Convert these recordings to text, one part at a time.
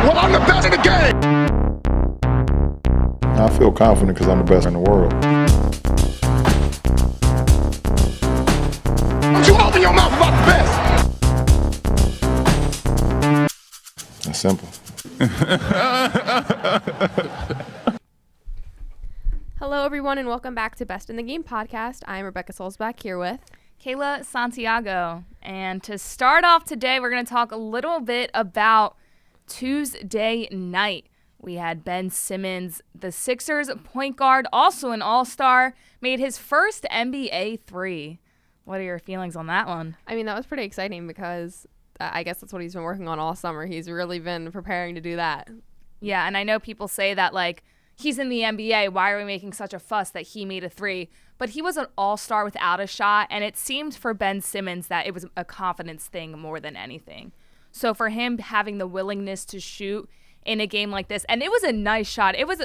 Well, I'm the best in the game. I feel confident because I'm the best in the world. Don't you open your mouth about the best. It's simple. Hello, everyone, and welcome back to Best in the Game podcast. I'm Rebecca Solzback here with Kayla Santiago. And to start off today, we're going to talk a little bit about Tuesday night. We had Ben Simmons, the Sixers point guard, also an all-star, made his first NBA three. What are your feelings on that one? I mean, that was pretty exciting because I guess that's what he's been working on all summer. He's really been preparing to do that. Yeah, and I know people say that, like, he's in the NBA. Why are we making such a fuss that he made a three? But he was an all-star without a shot, and it seemed for Ben Simmons that it was a confidence thing more than anything. So for him having the willingness to shoot in a game like this, and it was a nice shot. It was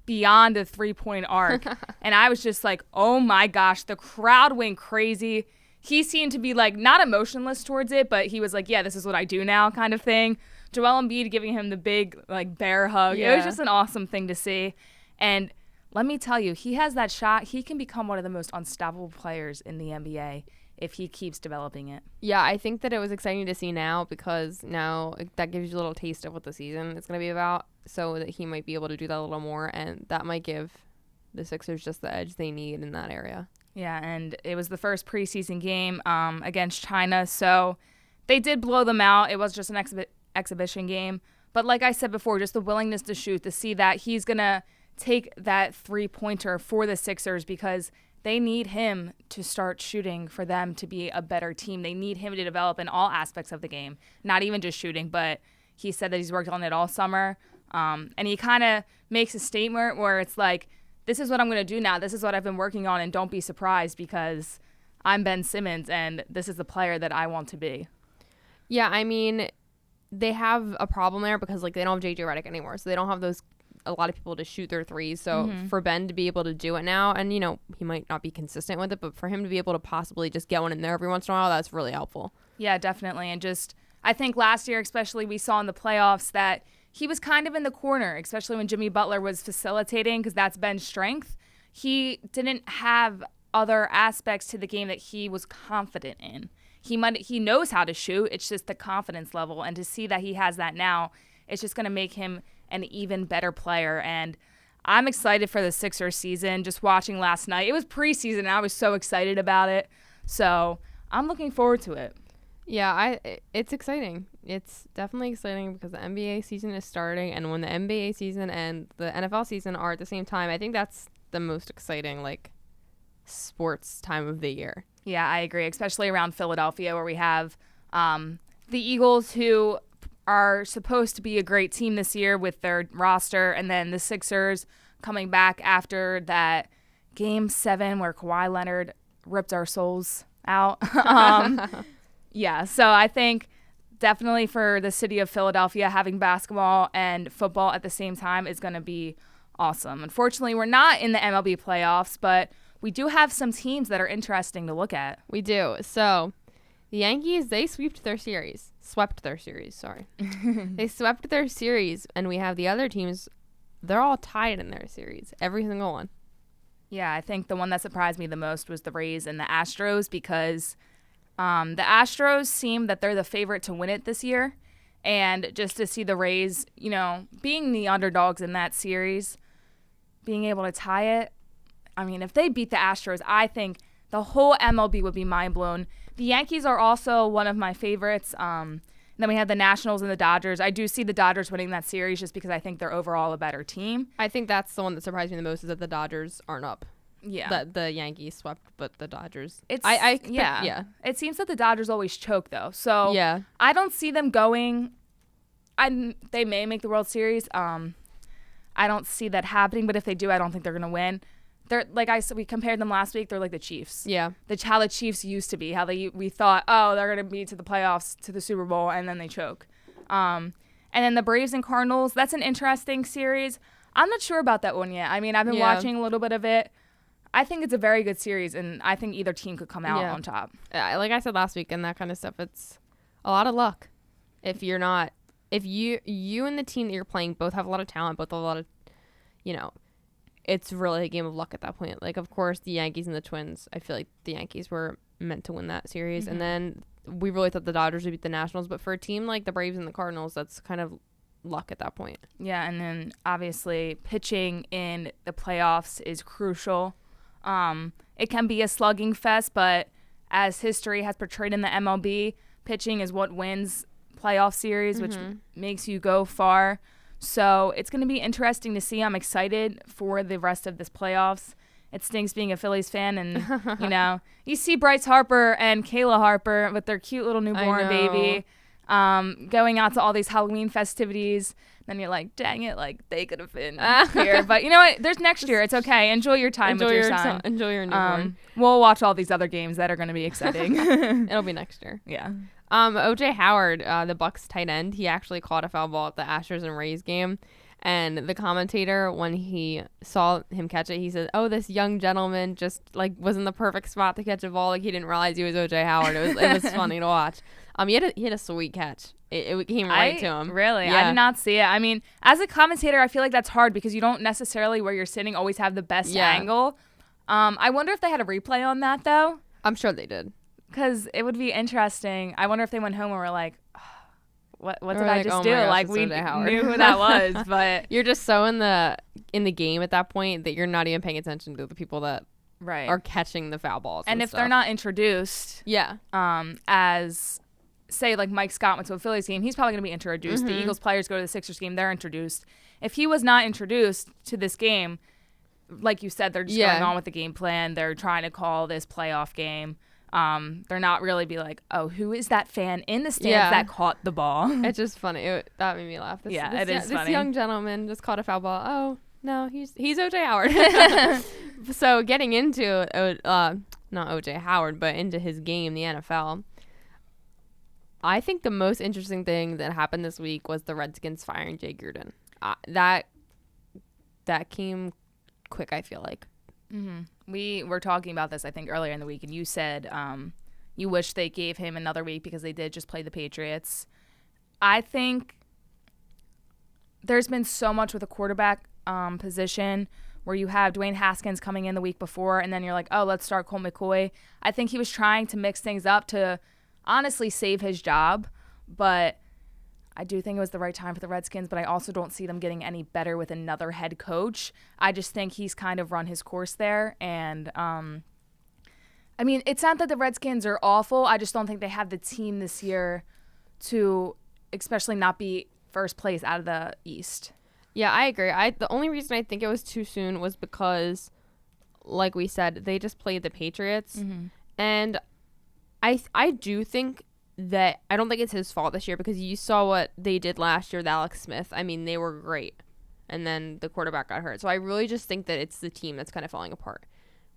beyond a three-point arc. And I was just like, oh my gosh, the crowd went crazy. He seemed to be like not emotionless towards it, but he was like, yeah, this is what I do now kind of thing. Joel Embiid giving him the big like bear hug. Yeah. It was just an awesome thing to see. And let me tell you, he has that shot. He can become one of the most unstoppable players in the NBA if he keeps developing it. Yeah, I think that it was exciting to see now because now that gives you a little taste of what the season is going to be about, so that he might be able to do that a little more, and that might give the Sixers just the edge they need in that area. Yeah, and it was the first preseason game against China, so they did blow them out. It was just an exhibition game. But like I said before, just the willingness to shoot, to see that he's going to take that three-pointer for the Sixers because they need him to start shooting for them to be a better team. They need him to develop in all aspects of the game, not even just shooting, but he said that he's worked on it all summer. And he kind of makes a statement where it's like, this is what I'm going to do now. This is what I've been working on, and don't be surprised because I'm Ben Simmons, and this is the player that I want to be. Yeah, I mean, they have a problem there because like they don't have JJ Redick anymore, so they don't have a lot of people to shoot their threes. So for Ben to be able to do it now, and you know, he might not be consistent with it, but for him to be able to possibly just get one in there every once in a while, that's really helpful. Yeah, definitely. And just, I think last year especially, we saw in the playoffs that he was kind of in the corner, especially when Jimmy Butler was facilitating, because that's Ben's strength. He didn't have other aspects to the game that he was confident in. He knows how to shoot. It's just the confidence level. And to see that he has that now, it's just going to make him an even better player. And I'm excited for the Sixers season. Just watching last night, it was preseason, and I was so excited about it. So I'm looking forward to it. Yeah, it's exciting. It's definitely exciting because the NBA season is starting, and when the NBA season and the NFL season are at the same time, I think that's the most exciting like sports time of the year. Yeah, I agree, especially around Philadelphia where we have the Eagles, who are supposed to be a great team this year with their roster, and then the Sixers coming back after that Game 7 where Kawhi Leonard ripped our souls out. Yeah, so I think definitely for the city of Philadelphia, having basketball and football at the same time is going to be awesome. Unfortunately, we're not in the MLB playoffs, but we do have some teams that are interesting to look at. We do. So the Yankees, they swept their series. They swept their series, and we have the other teams, they're all tied in their series, every single one. Yeah, I think the one that surprised me the most was the Rays and the Astros because the Astros seem that they're the favorite to win it this year. And just to see the Rays, you know, being the underdogs in that series, being able to tie it, I mean, if they beat the Astros, I think the whole MLB would be mind blown. The Yankees are also one of my favorites. Then we have the Nationals and the Dodgers. I do see the Dodgers winning that series just because I think they're overall a better team. I think that's the one that surprised me the most is that the Dodgers aren't up. Yeah. The Yankees swept, but the Dodgers. Yeah. It seems that the Dodgers always choke, though. So yeah. I don't see them going. They may make the World Series. I don't see that happening, but if they do, I don't think they're going to win. They're like we compared them last week. They're like the Chiefs. Yeah. How the Chiefs used to be. How we thought, oh, they're going to be to the playoffs, to the Super Bowl, and then they choke. And then the Braves and Cardinals. That's an interesting series. I'm not sure about that one yet. I mean, I've been watching a little bit of it. I think it's a very good series, and I think either team could come out on top. Like I said last week and that kind of stuff, it's a lot of luck if you're not if you and the team that you're playing both have a lot of talent, both have a lot of, it's really a game of luck at that point. Like, of course, the Yankees and the Twins, I feel like the Yankees were meant to win that series. And then we really thought the Dodgers would beat the Nationals. But for a team like the Braves and the Cardinals, that's kind of luck at that point. Yeah, and then obviously pitching in the playoffs is crucial. It can be a slugging fest, but as history has portrayed in the MLB, pitching is what wins playoff series, which makes you go far. So it's going to be interesting to see. I'm excited for the rest of this playoffs. It stinks being a Phillies fan, and you see Bryce Harper and Kayla Harper with their cute little newborn baby going out to all these Halloween festivities. Then you're like, dang it, like they could have been here. But you know what? There's next year. It's okay. Enjoy your time with your son. Enjoy your newborn. We'll watch all these other games that are going to be exciting. It'll be next year. Yeah. OJ Howard, the Bucks tight end, he actually caught a foul ball at the Astros and Rays game. And the commentator, when he saw him catch it, he said, "Oh, this young gentleman just like was in the perfect spot to catch a ball. Like he didn't realize he was OJ Howard. It was funny to watch. He had a sweet catch. It came right to him. Really, yeah. I did not see it. I mean, as a commentator, I feel like that's hard because you don't necessarily where you're sitting always have the best angle. I wonder if they had a replay on that though. I'm sure they did. Because it would be interesting. I wonder if they went home and were like, what did I just oh do? my gosh, Like it's we OJ Howard. knew who that was, but you're just so in the game at that point that you're not even paying attention to the people that are catching the foul balls. And if stuff. they're not introduced, as say like Mike Scott went to a Phillies game, he's probably going to be introduced. The Eagles players go to the Sixers game, they're introduced. If he was not introduced to this game, like you said, they're just going on with the game plan. They're trying to call this playoff game. They're not really be like, oh, who is that fan in the stands that caught the ball? It's just funny. That made me laugh. This funny. Young gentleman just caught a foul ball. Oh no, he's OJ Howard. So getting into not OJ Howard, but into his game, the NFL. I think the most interesting thing that happened this week was the Redskins firing Jay Gruden. That came quick, I feel like. We were talking about this, I think, earlier in the week, and you said you wish they gave him another week because they did just play the Patriots. I think there's been so much with the quarterback position where you have Dwayne Haskins coming in the week before, and then you're like, oh, let's start Colt McCoy. I think he was trying to mix things up to honestly save his job, but I do think it was the right time for the Redskins, but I also don't see them getting any better with another head coach. I just think he's kind of run his course there. And, I mean, it's not that the Redskins are awful. I just don't think they have the team this year to especially not be first place out of the East. Yeah, I agree. The only reason I think it was too soon was because, like we said, they just played the Patriots. And I do think that I don't think it's his fault this year because you saw what they did last year with Alex Smith. I mean, they were great. And then the quarterback got hurt. So I really just think that it's the team that's kind of falling apart,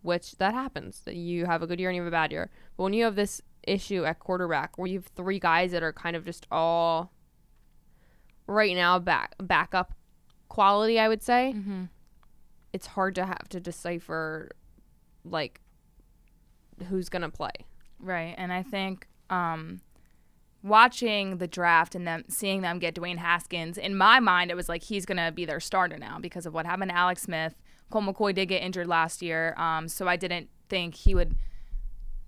which that happens. That you have a good year and you have a bad year. But when you have this issue at quarterback where you have three guys that are kind of just all right now backup quality, I would say, it's hard to have to decipher like who's going to play. Right. And I think watching the draft and them seeing them get Dwayne Haskins, in my mind, it was like he's going to be their starter now because of what happened to Alex Smith. Colt McCoy did get injured last year, so I didn't think he would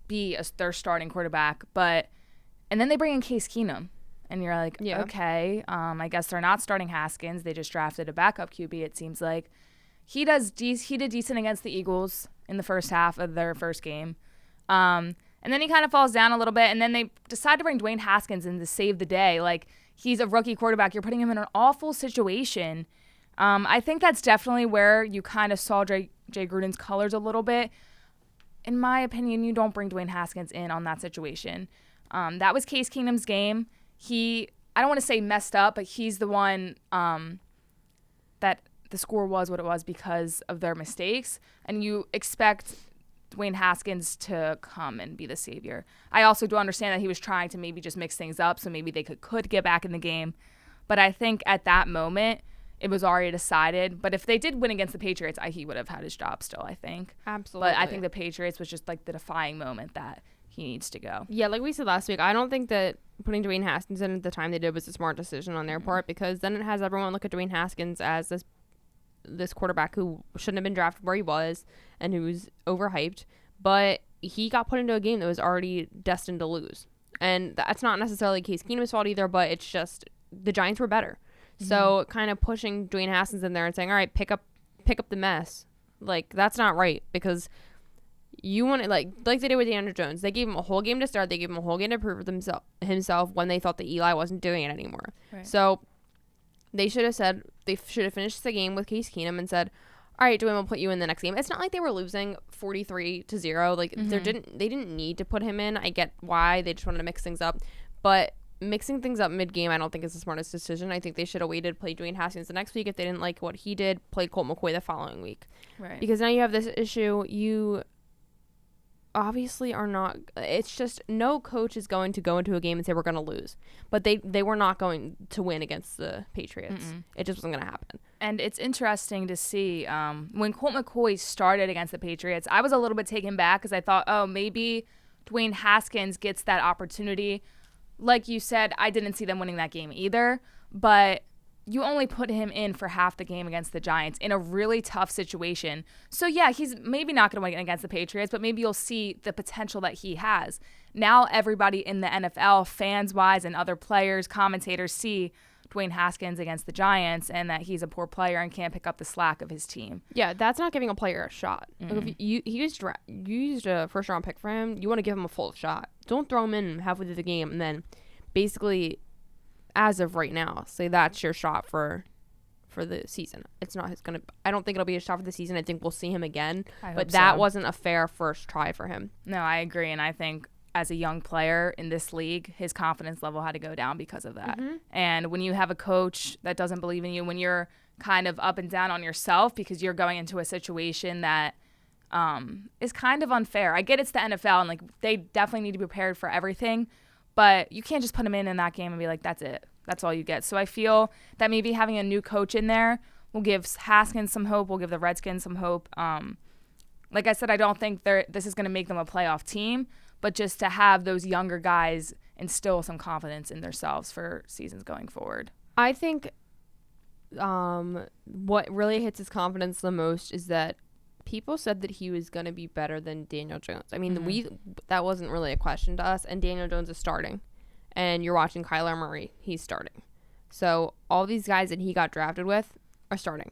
be their starting quarterback. And then they bring in Case Keenum, and you're like, okay, I guess they're not starting Haskins. They just drafted a backup QB, it seems like. He did decent against the Eagles in the first half of their first game. And then he kind of falls down a little bit, and then they decide to bring Dwayne Haskins in to save the day. Like, he's a rookie quarterback. You're putting him in an awful situation. I think that's definitely where you kind of saw Jay Gruden's colors a little bit. In my opinion, you don't bring Dwayne Haskins in on that situation. That was Case Keenum's game. I don't want to say messed up, but he's the one that the score was what it was because of their mistakes. And you expect Dwayne Haskins to come and be the savior. I also do understand that he was trying to maybe just mix things up so maybe they could get back in the game. But I think at that moment, it was already decided. But if they did win against the Patriots, he would have had his job still, I think. Absolutely. But I think the Patriots was just like the defying moment that he needs to go. Yeah, like we said last week, I don't think that putting Dwayne Haskins in at the time they did was a smart decision on their part, because then it has everyone look at Dwayne Haskins as this quarterback who shouldn't have been drafted where he was and who's overhyped, but he got put into a game that was already destined to lose. And that's not necessarily Case Keenum's fault either, but it's just the Giants were better. So kind of pushing Dwayne Haskins in there and saying, all right, pick up the mess. Like, that's not right, because you want to, like they did with Daniel Jones. They gave him a whole game to start. They gave him a whole game to prove himself when they thought that Eli wasn't doing it anymore. Right. So they should have finished the game with Case Keenum and said, all right, Dwayne, we'll put you in the next game. It's not like they were losing 43-0. Like, they didn't need to put him in. I get why. They just wanted to mix things up. But mixing things up mid-game, I don't think is the smartest decision. I think they should have waited, play Dwayne Haskins the next week. If they didn't like what he did, play Colt McCoy the following week. Right. Because now you have this issue. You obviously are not. It's just no coach is going to go into a game and say we're going to lose. But they were not going to win against the Patriots. It just wasn't going to happen. And it's interesting to see when Colt McCoy started against the Patriots, I was a little bit taken back because I thought, oh, maybe Dwayne Haskins gets that opportunity. Like you said, I didn't see them winning that game either, but you only put him in for half the game against the Giants in a really tough situation. So, yeah, he's maybe not going to win against the Patriots, but maybe you'll see the potential that he has. Now everybody in the NFL, fans-wise and other players, commentators, see Dwayne Haskins against the Giants and that he's a poor player and can't pick up the slack of his team. Yeah, that's not giving a player a shot. Like, if you used a first-round pick for him, you want to give him a full shot. Don't throw him in halfway through the game and then basically, as of right now, say that's your shot for the season. It's not gonna. I don't think it'll be a shot for the season. I think we'll see him again. But that wasn't a fair first try for him. No, I agree, and I think as a young player in this league, his confidence level had to go down because of that. And when you have a coach that doesn't believe in you, when you're kind of up and down on yourself because you're going into a situation that is kind of unfair. I get it's the NFL and like they definitely need to be prepared for everything, but you can't just put them in that game and be like, that's it. That's all you get. So I feel that maybe having a new coach in there will give Haskins some hope, will give the Redskins some hope. Like I said, I don't think this is going to make them a playoff team, but just to have those younger guys instill some confidence in themselves for seasons going forward. I think what really hits his confidence the most is that people said that he was going to be better than Daniel Jones. I mean, that wasn't really a question to us, and Daniel Jones is starting. And you're watching Kyler Murray. He's starting. So all these guys that he got drafted with are starting.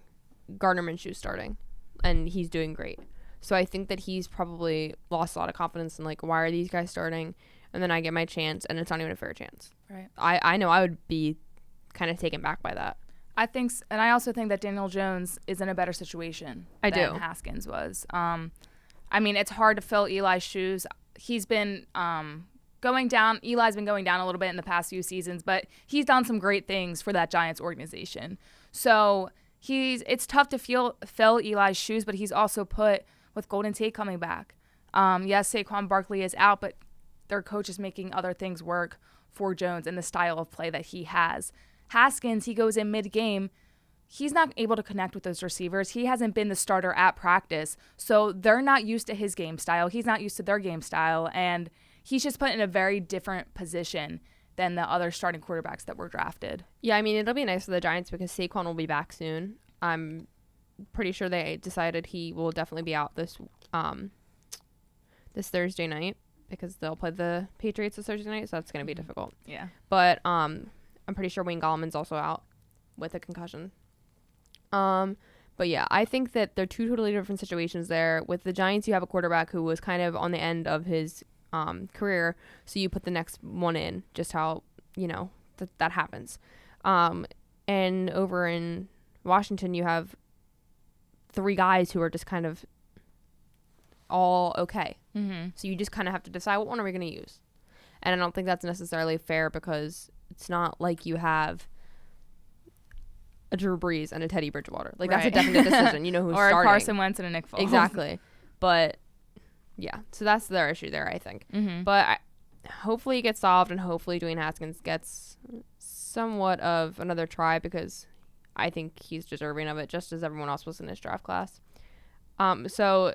Gardner Minshew's starting, and he's doing great. So I think that he's probably lost a lot of confidence in, like, why are these guys starting? And then I get my chance, and it's not even a fair chance. Right. I know I would be kind of taken back by that. I think, and I also think that Daniel Jones is in a better situation than Haskins was. I mean, it's hard to fill Eli's shoes. He's been going down. Eli's been going down a little bit in the past few seasons, but he's done some great things for that Giants organization. So it's tough to fill Eli's shoes, but he's also put with Golden Tate coming back. Yes, Saquon Barkley is out, but their coach is making other things work for Jones and the style of play that he has. Haskins, he goes in mid-game. He's not able to connect with those receivers. He hasn't been the starter at practice, so they're not used to his game style. He's not used to their game style, and he's just put in a very different position than the other starting quarterbacks that were drafted. Yeah, I mean, it'll be nice for the Giants because Saquon will be back soon. I'm pretty sure they decided he will definitely be out this Thursday night because they'll play the Patriots this Thursday night, so that's going to be difficult. Yeah. But I'm pretty sure Wayne Gallman's also out with a concussion. But yeah, I think that they're two totally different situations there. With the Giants, you have a quarterback who was kind of on the end of his career, so you put the next one in, just how, that happens. And over in Washington, you have three guys who are just kind of all okay. Mm-hmm. So you just kind of have to decide, what one are we going to use? And I don't think that's necessarily fair because it's not like you have a Drew Brees and a Teddy Bridgewater. Like, that's a definite decision. You know who's or starting. Or a Carson Wentz and a Nick Foles. Exactly. But, yeah. So that's their issue there, I think. Mm-hmm. But hopefully it gets solved, and hopefully Dwayne Haskins gets somewhat of another try because I think he's deserving of it, just as everyone else was in his draft class. So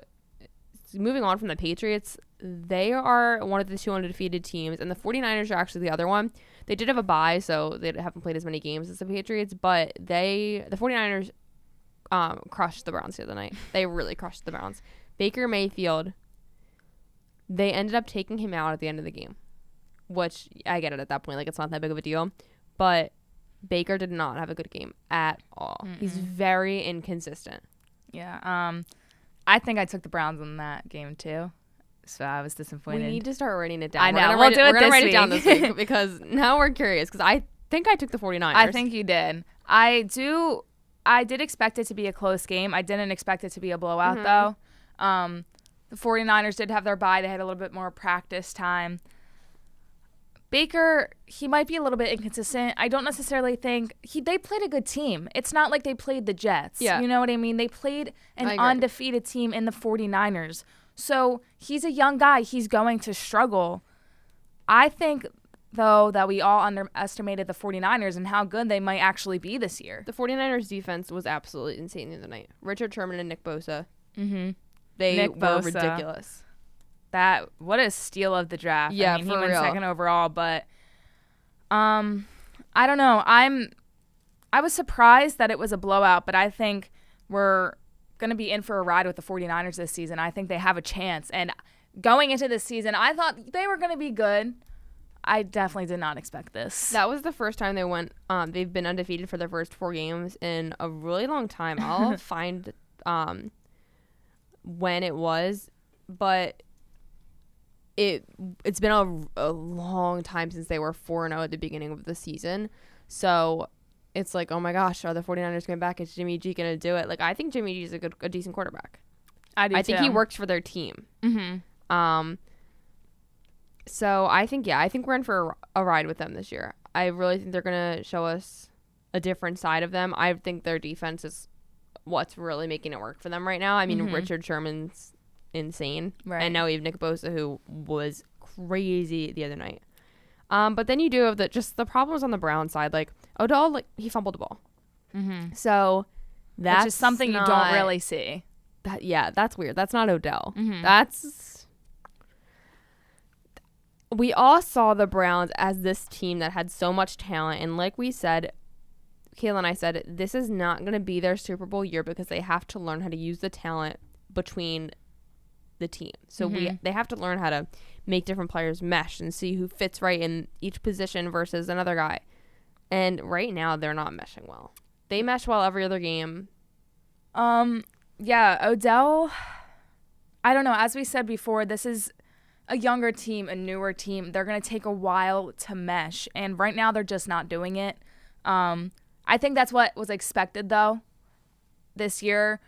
moving on from the Patriots, they are one of the 2 undefeated teams, and the 49ers are actually the other one. They did have a bye, so they haven't played as many games as the Patriots, but the 49ers crushed the Browns the other night. They really crushed the Browns. Baker Mayfield, they ended up taking him out at the end of the game, which I get it at that point. Like, it's not that big of a deal, but Baker did not have a good game at all. He's very inconsistent. Yeah. I think I took the Browns in that game too, so I was disappointed. We need to start writing it down. I know. We're We'll do it We're gonna this write it down week. this week because now we're curious. Because I think I took the 49ers. I think you did. I did expect it to be a close game. I didn't expect it to be a blowout though. The 49ers did have their bye. They had a little bit more practice time. Baker, he might be a little bit inconsistent. I don't necessarily think they played a good team. It's not like they played the Jets. Yeah. You know what I mean? They played an I agree. undefeated team in the 49ers. So he's a young guy. He's going to struggle. I think, though, that we all underestimated the 49ers and how good they might actually be this year. The 49ers defense was absolutely insane the other night. Richard Sherman and Nick Bosa. Mm-hmm. They Nick were Bosa. ridiculous. What a steal of the draft. Yeah, I mean, for he went real. second overall, but I don't know. I was surprised that it was a blowout, but I think we're going to be in for a ride with the 49ers this season. I think they have a chance. And going into this season, I thought they were going to be good. I definitely did not expect this. That was the first time they went. They've been undefeated for their first 4 games in a really long time. I'll find when it was, but it's been a long time since they were 4-0 at the beginning of the season. So it's like, oh my gosh, are the 49ers coming back? Is Jimmy G going to do it? Like, I think Jimmy G is a decent quarterback. I do I think too. he works for their team. Mm-hmm. So I think we're in for a ride with them this year. I really think they're going to show us a different side of them. I think their defense is what's really making it work for them right now. I mean, Richard Sherman's insane. Right. And now we have Nick Bosa, who was crazy the other night. But then you do have the problems on the Brown side. Like, Odell, like, he fumbled the ball. Mm-hmm. So that's Which is something you don't really see. That's weird. That's not Odell. Mm-hmm. We all saw the Browns as this team that had so much talent. And like we said, Kayla and I said, this is not going to be their Super Bowl year because they have to learn how to use the talent between the team. So they have to learn how to make different players mesh and see who fits right in each position versus another guy. And right now, they're not meshing well. They mesh well every other game. Yeah, Odell, I don't know. As we said before, this is a younger team, a newer team. They're going to take a while to mesh. And right now, they're just not doing it. I think that's what was expected, though, this year.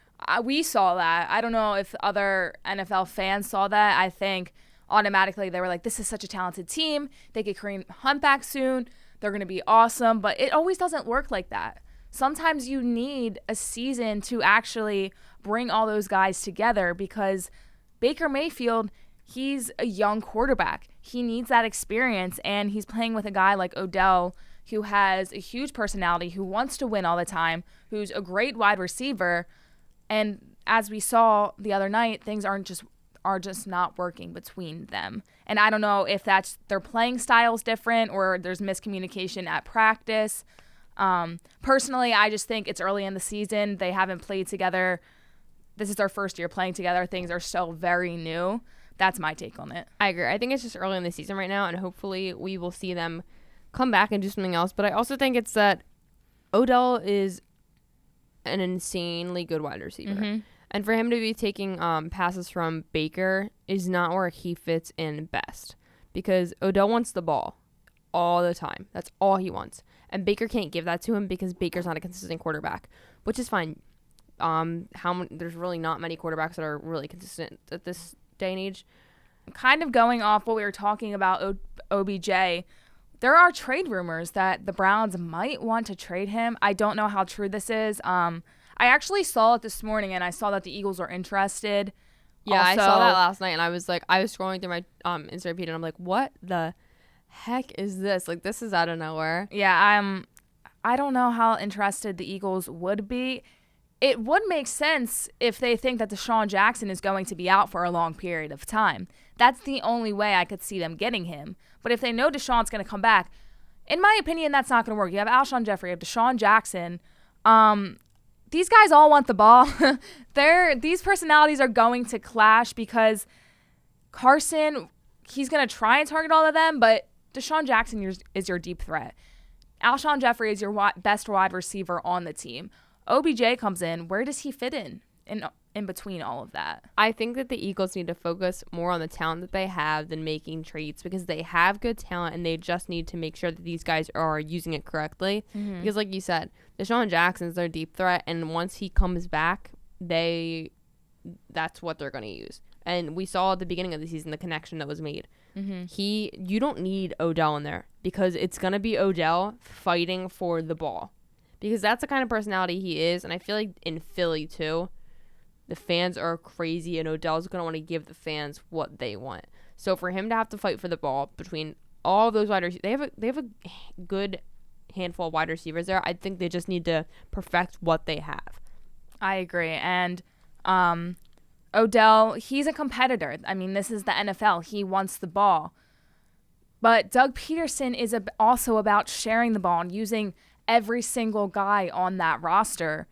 We saw that. I don't know if other NFL fans saw that. I think automatically they were like, this is such a talented team. They get Kareem Hunt back soon. They're going to be awesome. But it always doesn't work like that. Sometimes you need a season to actually bring all those guys together because Baker Mayfield, he's a young quarterback. He needs that experience, and he's playing with a guy like Odell who has a huge personality, who wants to win all the time, who's a great wide receiver. And as we saw the other night, things are just not working between them. And I don't know if that's their playing style's different or there's miscommunication at practice. Personally, I just think it's early in the season. They haven't played together. This is their first year playing together. Things are still very new. That's my take on it. I agree. I think it's just early in the season right now, and hopefully we will see them come back and do something else. But I also think it's that Odell is an insanely good wide receiver. And for him to be taking passes from Baker is not where he fits in best because Odell wants the ball all the time. That's all he wants. And Baker can't give that to him because Baker's not a consistent quarterback, which is fine. There's really not many quarterbacks that are really consistent at this day and age. Kind of going off what we were talking about, OBJ, there are trade rumors that the Browns might want to trade him. I don't know how true this is. I actually saw it this morning, and I saw that the Eagles are interested. Yeah, also, I saw that last night, and I was scrolling through my Instagram feed, and I'm like, what the heck is this? Like, this is out of nowhere. Yeah, I don't know how interested the Eagles would be. it would make sense if they think that Deshaun Jackson is going to be out for a long period of time. That's the only way I could see them getting him. But if they know Deshaun's going to come back, in my opinion, that's not going to work. You have Alshon Jeffrey, you have Deshaun Jackson. These guys all want the ball. These personalities are going to clash because Carson, he's going to try and target all of them, but Deshaun Jackson is your deep threat. Alshon Jeffrey is your best wide receiver on the team. OBJ comes in. Where does he fit in between all of that? I think that the Eagles need to focus more on the talent that they have than making trades, because they have good talent and they just need to make sure that these guys are using it correctly. Mm-hmm. Because like you said, Deshaun Jackson's their deep threat, and once he comes back, that's what they're going to use. And we saw at the beginning of the season the connection that was made. Mm-hmm. You don't need Odell in there, because it's going to be Odell fighting for the ball, because that's the kind of personality he is. And I feel like in Philly too, the fans are crazy, and Odell's going to want to give the fans what they want. So for him to have to fight for the ball between all those wide receivers, they have a good handful of wide receivers there. I think they just need to perfect what they have. I agree. And Odell, he's a competitor. I mean, this is the NFL. He wants the ball. But Doug Peterson is also about sharing the ball and using every single guy on that roster.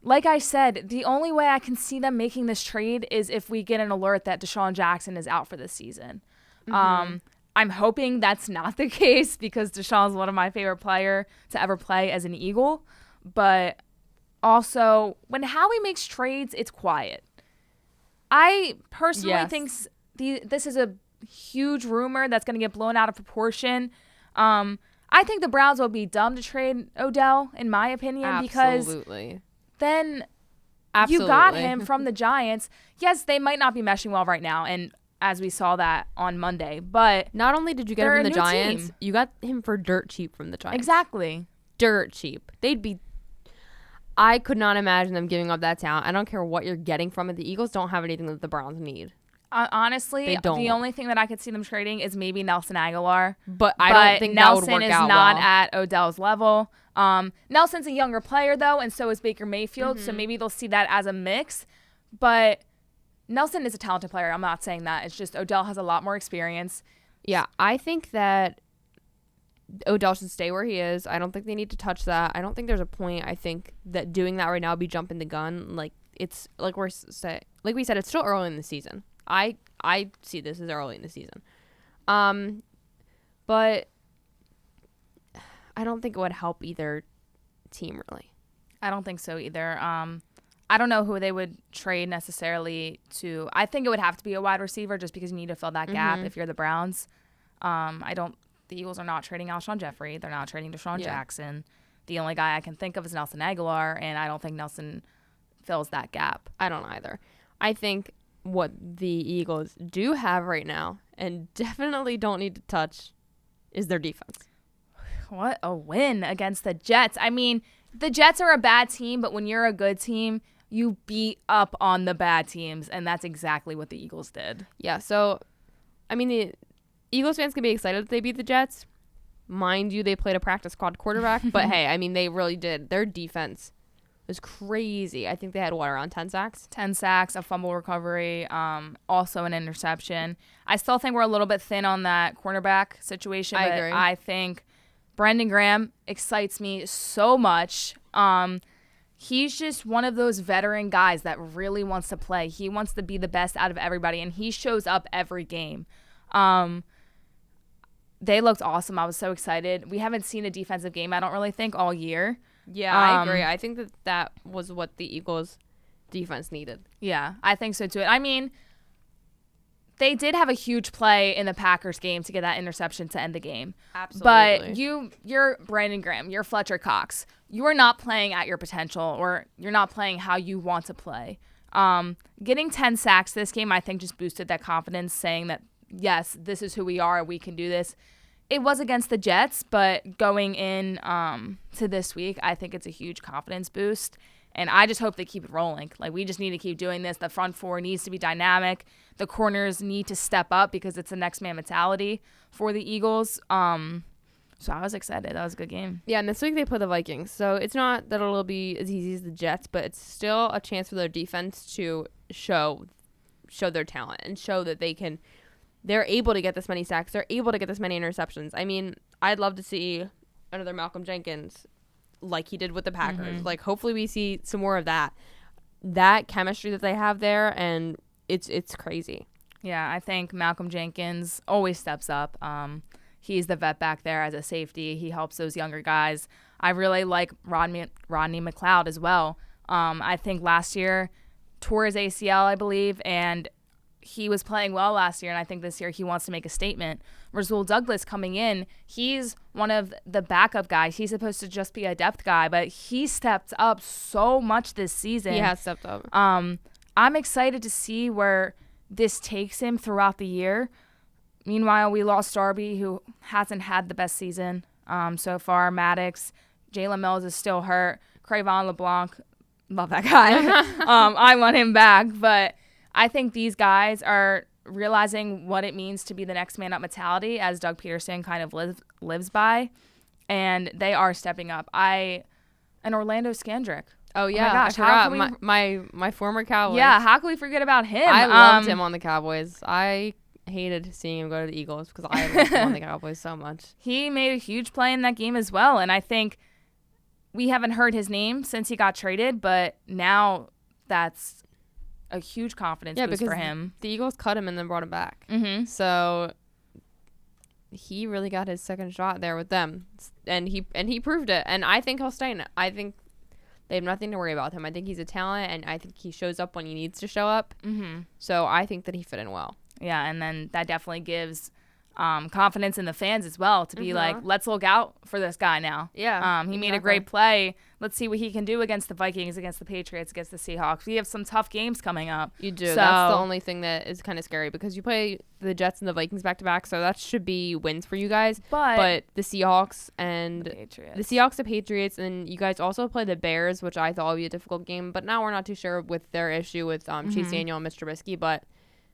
Like I said, the only way I can see them making this trade is if we get an alert that Deshaun Jackson is out for the season. Mm-hmm. I'm hoping that's not the case, because Deshaun's one of my favorite players to ever play as an Eagle. But also, when Howie makes trades, it's quiet. I personally think this is a huge rumor that's going to get blown out of proportion. I think the Browns will be dumb to trade Odell, in my opinion, because then you got him from the Giants. Yes, they might not be meshing well right now, and as we saw that on Monday, but not only did you get him from the Giants, you got him for dirt cheap from the Giants. Exactly. Dirt cheap. I could not imagine them giving up that talent. I don't care what you're getting from it. The Eagles don't have anything that the Browns need. Honestly, the only thing that I could see them trading is maybe Nelson Aguilar. But I don't think that would work out well. Nelson is not at Odell's level. Nelson's a younger player, though, and so is Baker Mayfield, so maybe they'll see that as a mix. But Nelson is a talented player. I'm not saying that. It's just Odell has a lot more experience. Yeah, I think that Odell should stay where he is. I don't think they need to touch that. I don't think there's a point. I think that doing that right now would be jumping the gun. Like, it's like we said, it's still early in the season. I see this as early in the season. But I don't think it would help either team, really. I don't think so either. I don't know who they would trade necessarily to. I think it would have to be a wide receiver, just because you need to fill that gap if you're the Browns. The Eagles are not trading Alshon Jeffrey. They're not trading Deshaun Jackson. The only guy I can think of is Nelson Aguilar, and I don't think Nelson fills that gap. I don't either. I think what the Eagles do have right now, and definitely don't need to touch, is their defense. What a win against the Jets. I mean, the Jets are a bad team, but when you're a good team, you beat up on the bad teams, and that's exactly what the Eagles did. Yeah, so, I mean, the Eagles fans can be excited that they beat the Jets. Mind you, they played a practice squad quarterback, but hey, I mean, they really did. Their defense was crazy. I think they had, around 10 sacks? 10 sacks, a fumble recovery, also an interception. I still think we're a little bit thin on that cornerback situation, but agree. I think Brandon Graham excites me so much. He's just one of those veteran guys that really wants to play. He wants to be the best out of everybody, and he shows up every game. They looked awesome. I was so excited. We haven't seen a defensive game, I don't really think, all year. Yeah, I agree. I think that was what the Eagles' defense needed. Yeah, I think so too. I mean, they did have a huge play in the Packers game to get that interception to end the game. Absolutely. But you're Brandon Graham, you're Fletcher Cox. You are not playing at your potential, or you're not playing how you want to play. Getting 10 sacks this game, I think, just boosted that confidence, saying that, yes, this is who we are, we can do this. It was against the Jets, but going in to this week, I think it's a huge confidence boost. And I just hope they keep it rolling. Like, we just need to keep doing this. The front four needs to be dynamic. The corners need to step up, because it's a next man mentality for the Eagles. So I was excited. That was a good game. Yeah, and this week they play the Vikings. So it's not that it'll be as easy as the Jets, but it's still a chance for their defense to show their talent and show that they're able to get this many sacks. They're able to get this many interceptions. I mean, I'd love to see another Malcolm Jenkins like he did with the Packers. Like, hopefully we see some more of that chemistry that they have there, and it's crazy. Yeah, I think Malcolm Jenkins always steps up. He's the vet back there as a safety. He helps those younger guys. I really like Rodney McLeod as well. I think last year tore his ACL, I believe, and he was playing well last year, and I think this year he wants to make a statement. Rasul Douglas coming in, he's one of the backup guys. He's supposed to just be a depth guy, but he stepped up so much this season. He has stepped up. I'm excited to see where this takes him throughout the year. Meanwhile, we lost Darby, who hasn't had the best season so far. Maddox, Jalen Mills is still hurt. Crayvon LeBlanc, love that guy. I want him back, but I think these guys are realizing what it means to be the next man up mentality, as Doug Peterson kind of lives by, and they are stepping up. And Orlando Scandrick. Oh yeah, my gosh, I forgot my former Cowboys. Yeah, how can we forget about him? I loved him on the Cowboys. I hated seeing him go to the Eagles because I loved him on the Cowboys so much. He made a huge play in that game as well, and I think we haven't heard his name since he got traded, but now that's a huge confidence boost for him. The Eagles cut him and then brought him back. Mm-hmm. So he really got his second shot there with them, and he proved it. And I think he'll stay in it. I think they have nothing to worry about him. I think he's a talent, and I think he shows up when he needs to show up. Mm-hmm. So I think that he fit in well. Yeah, and then that definitely gives confidence in the fans as well to be like, let's look out for this guy now. Yeah, he made a great play. Let's see what he can do against the Vikings, against the Patriots, against the Seahawks. We have some tough games coming up. You do. So, that's the only thing that is kind of scary because you play the Jets and the Vikings back to back, so that should be wins for you guys. But the Seahawks and the Patriots, and you guys also play the Bears, which I thought would be a difficult game. But now we're not too sure with their issue with Chase Daniel and Mitch Trubisky, but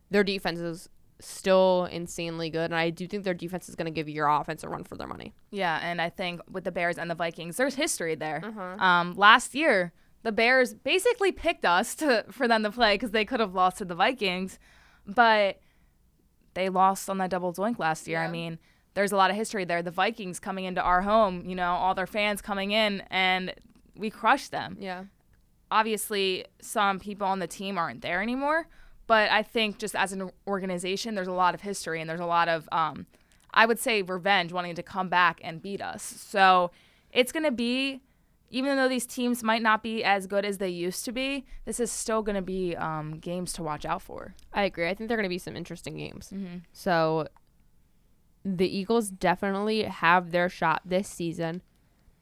their defense is still insanely good, and I do think their defense is going to give your offense a run for their money. Yeah, and I think with the Bears and the Vikings, there's history there. Last year, the Bears basically picked us for them to play because they could have lost to the Vikings, but they lost on that double doink last year. Yeah. I mean, there's a lot of history there. The Vikings coming into our home, all their fans coming in, and we crushed them. Yeah. Obviously, some people on the team aren't there anymore, but I think just as an organization, there's a lot of history and there's a lot of, I would say, revenge, wanting to come back and beat us. So it's going to be, even though these teams might not be as good as they used to be, this is still going to be games to watch out for. I agree. I think they're going to be some interesting games. Mm-hmm. So the Eagles definitely have their shot this season,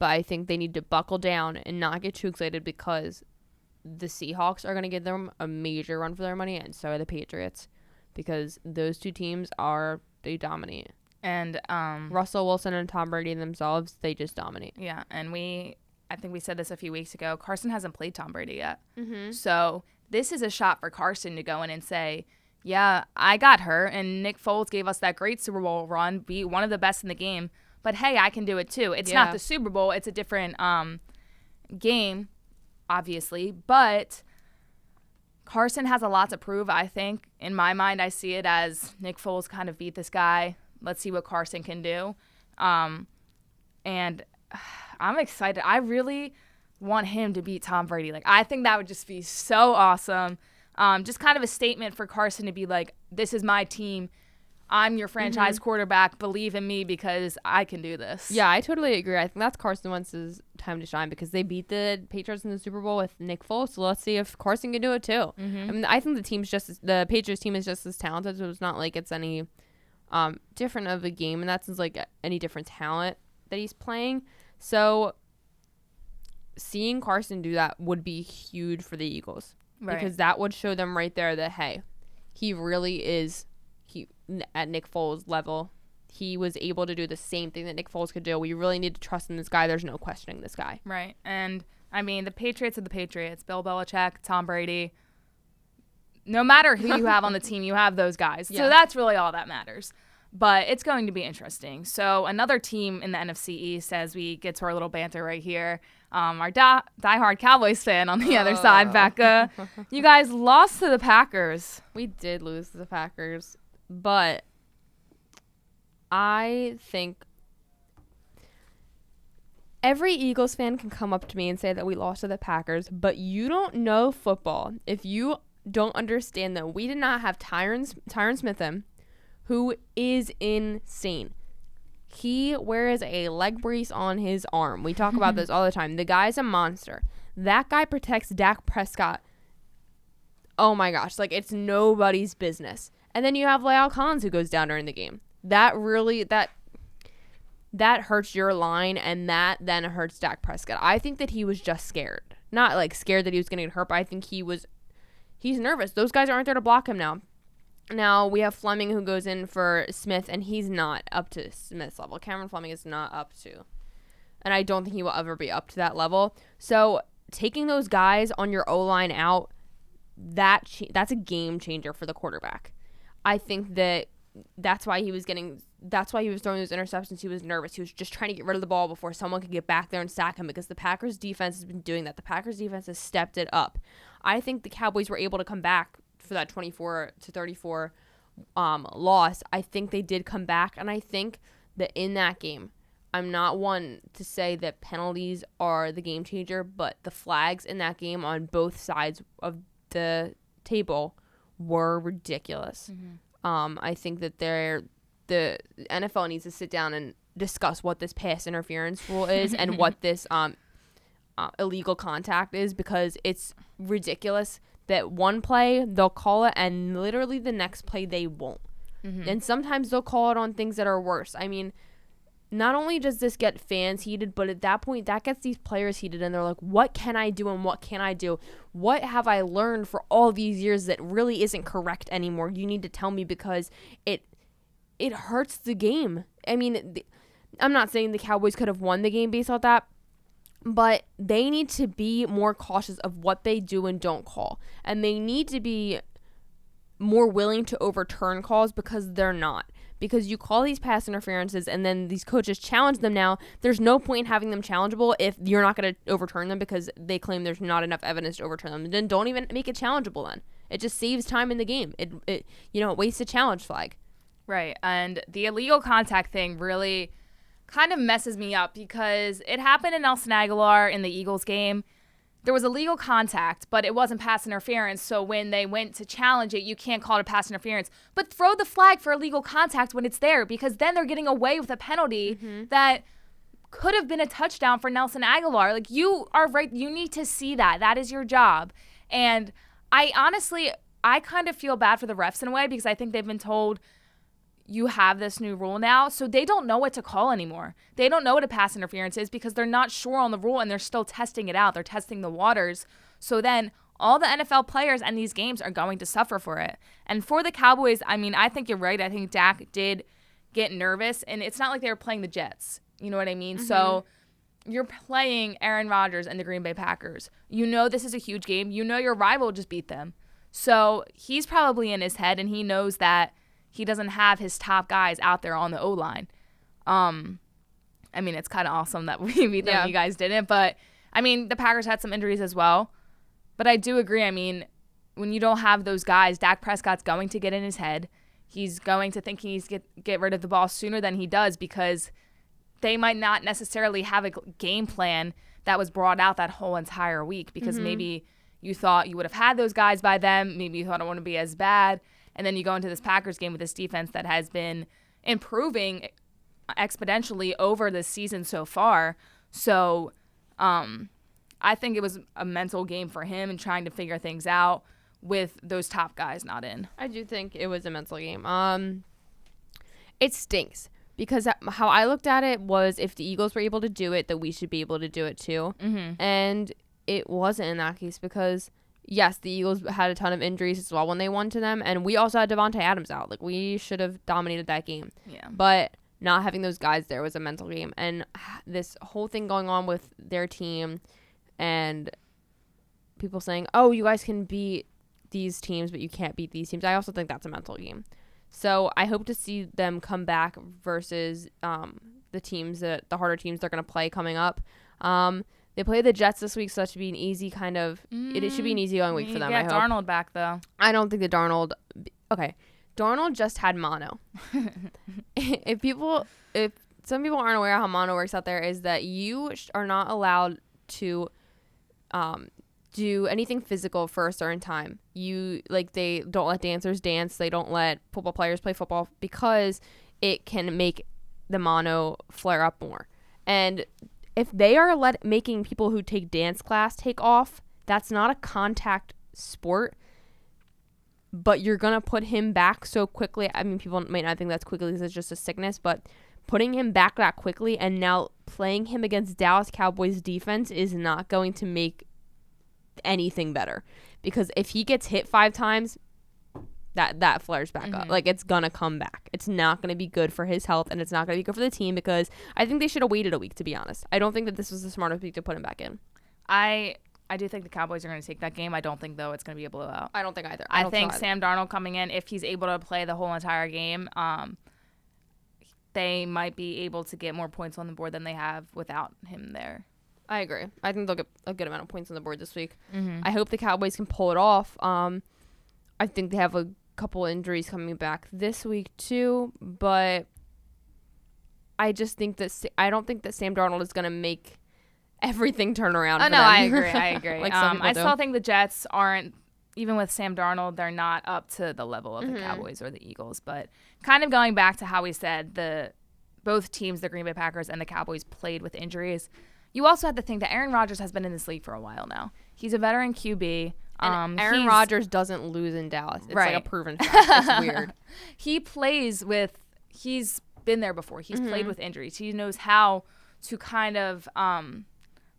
but I think they need to buckle down and not get too excited because the Seahawks are going to give them a major run for their money, and so are the Patriots, because those two teams they dominate. And Russell Wilson and Tom Brady themselves, they just dominate. Yeah, and I think we said this a few weeks ago, Carson hasn't played Tom Brady yet. Mm-hmm. So this is a shot for Carson to go in and say, yeah, I got hurt, and Nick Foles gave us that great Super Bowl run, be one of the best in the game, but hey, I can do it too. It's not the Super Bowl, it's a different game, obviously, but Carson has a lot to prove, I think. In my mind, I see it as Nick Foles kind of beat this guy. Let's see what Carson can do. And I'm excited. I really want him to beat Tom Brady. Like, I think that would just be so awesome. Just kind of a statement for Carson to be like, this is my team. I'm your franchise quarterback. Believe in me because I can do this. Yeah, I totally agree. I think that's Carson Wentz's time to shine because they beat the Patriots in the Super Bowl with Nick Foles. So let's see if Carson can do it too. Mm-hmm. I mean, I think the Patriots team is just as talented. So it's not like it's any different of a game in that sense, like any different talent that he's playing. So seeing Carson do that would be huge for the Eagles. Right. Because that would show them right there that, hey, he really is at Nick Foles' level. He was able to do the same thing that Nick Foles could do. We really need to trust in this guy. There's no questioning this guy. Right. And, I mean, the Patriots are the Patriots. Bill Belichick, Tom Brady. No matter who you have on the team, you have those guys. Yeah. So that's really all that matters. But it's going to be interesting. So another team in the NFC East, as we get to our little banter right here, our diehard Cowboys fan on the other side, Becca. You guys lost to the Packers. We did lose to the Packers, but I think every Eagles fan can come up to me and say that we lost to the Packers, but you don't know football if you don't understand that we did not have Tyron Smith in, who is insane. He wears a leg brace on his arm. We talk about this all the time. The guy's a monster. That guy protects Dak Prescott. Oh my gosh, like it's nobody's business. And then you have La'el Collins who goes down during the game. That really that hurts your line, and that then hurts Dak Prescott. I think that he was just scared. Not like scared that he was going to get hurt, but I think he's nervous. Those guys aren't there to block him now. Now, we have Fleming who goes in for Smith, and he's not up to Smith's level. Cameron Fleming is not up to. And I don't think he will ever be up to that level. So, taking those guys on your O-line out, that's a game changer for the quarterback. I think that's why he was throwing those interceptions. He was nervous. He was just trying to get rid of the ball before someone could get back there and sack him, because the Packers defense has been doing that. The Packers defense has stepped it up. I think the Cowboys were able to come back for that 24-34 loss. I think they did come back, and I think that in that game, I'm not one to say that penalties are the game changer, but the flags in that game on both sides of the table were ridiculous. Mm-hmm. I think that the NFL needs to sit down and discuss what this pass interference rule is and what this illegal contact is, because it's ridiculous that one play they'll call it and literally the next play they won't. Mm-hmm. And sometimes they'll call it on things that are worse. I mean, not only does this get fans heated, but at that point that gets these players heated, and they're like, what can I do and what can't I do? What have I learned for all these years that really isn't correct anymore? You need to tell me, because it hurts the game. I mean, I'm not saying the Cowboys could have won the game based on that, but they need to be more cautious of what they do and don't call. And they need to be more willing to overturn calls, because they're not. Because you call these pass interferences and then these coaches challenge them now. There's no point in having them challengeable if you're not going to overturn them because they claim there's not enough evidence to overturn them. Then don't even make it challengeable then. It just saves time in the game. It wastes a challenge flag. Right. And the illegal contact thing really kind of messes me up, because it happened in Nelson Aguilar in the Eagles game. There was illegal contact, but it wasn't pass interference. So when they went to challenge it, you can't call it a pass interference. But throw the flag for illegal contact when it's there, because then they're getting away with a penalty that could have been a touchdown for Nelson Aguilar. Like, you are right. You need to see that. That is your job. And I kind of feel bad for the refs in a way, because I think they've been told, you have this new rule now, so they don't know what to call anymore. They don't know what a pass interference is, because they're not sure on the rule, and they're still testing it out. They're testing the waters. So then all the NFL players in these games are going to suffer for it. And for the Cowboys, I mean, I think you're right. I think Dak did get nervous, and it's not like they were playing the Jets. You know what I mean? Mm-hmm. So you're playing Aaron Rodgers and the Green Bay Packers. You know this is a huge game. You know your rival just beat them. So he's probably in his head, and he knows that he doesn't have his top guys out there on the O-line. I mean, it's kind of awesome that we beat them. Yeah. You guys didn't. But, I mean, the Packers had some injuries as well. But I do agree. I mean, when you don't have those guys, Dak Prescott's going to get in his head. He's going to think he needs to get rid of the ball sooner than he does, because they might not necessarily have a game plan that was brought out that whole entire week, because maybe you thought you would have had those guys by then. Maybe you thought it wouldn't be as bad. And then you go into this Packers game with this defense that has been improving exponentially over this season so far. So I think it was a mental game for him and trying to figure things out with those top guys not in. I do think it was a mental game. It stinks, because how I looked at it was, if the Eagles were able to do it, that we should be able to do it too. Mm-hmm. And it wasn't in that case, because yes, the Eagles had a ton of injuries as well when they won to them, and we also had Devontae Adams out. Like, we should have dominated that game. Yeah. But not having those guys there was a mental game. And this whole thing going on with their team and people saying, oh, you guys can beat these teams, but you can't beat these teams. I also think that's a mental game. So I hope to see them come back versus the harder teams they're going to play coming up. They play the Jets this week, so that should be an easy kind of. It should be an easygoing week for them. Get Darnold back though. I don't think that Darnold. Okay, Darnold just had mono. If some people aren't aware how mono works out there, is that you are not allowed to do anything physical for a certain time. They don't let dancers dance. They don't let football players play football because it can make the mono flare up more. And if they are making people who take dance class take off, that's not a contact sport. But you're going to put him back so quickly. I mean, people might not think that's quickly because it's just a sickness, but putting him back that quickly and now playing him against Dallas Cowboys defense is not going to make anything better. Because if he gets hit 5 times, that flares back up. Like, it's going to come back. It's not going to be good for his health, and it's not going to be good for the team, because I think they should have waited a week, to be honest. I don't think that this was the smartest week to put him back in. I do think the Cowboys are going to take that game. I don't think, though, it's going to be a blowout. I don't think either. I think Sam Darnold coming in, if he's able to play the whole entire game, they might be able to get more points on the board than they have without him there. I agree. I think they'll get a good amount of points on the board this week. I hope the Cowboys can pull it off. I think they have a couple injuries coming back this week too, but I just think that I don't think that Sam Darnold is going to make everything turn around. Oh, for no, them. I agree. Like some people I do. still think the Jets aren't, even with Sam Darnold, they're not up to the level of the Cowboys or the Eagles. But kind of going back to how we said both teams, the Green Bay Packers and the Cowboys, played with injuries. You also have to think that Aaron Rodgers has been in this league for a while now. He's a veteran QB. And Aaron Rodgers doesn't lose in Dallas. It's Right. like a proven fact. It's weird. He's been there before. He's played with injuries. He knows how to kind of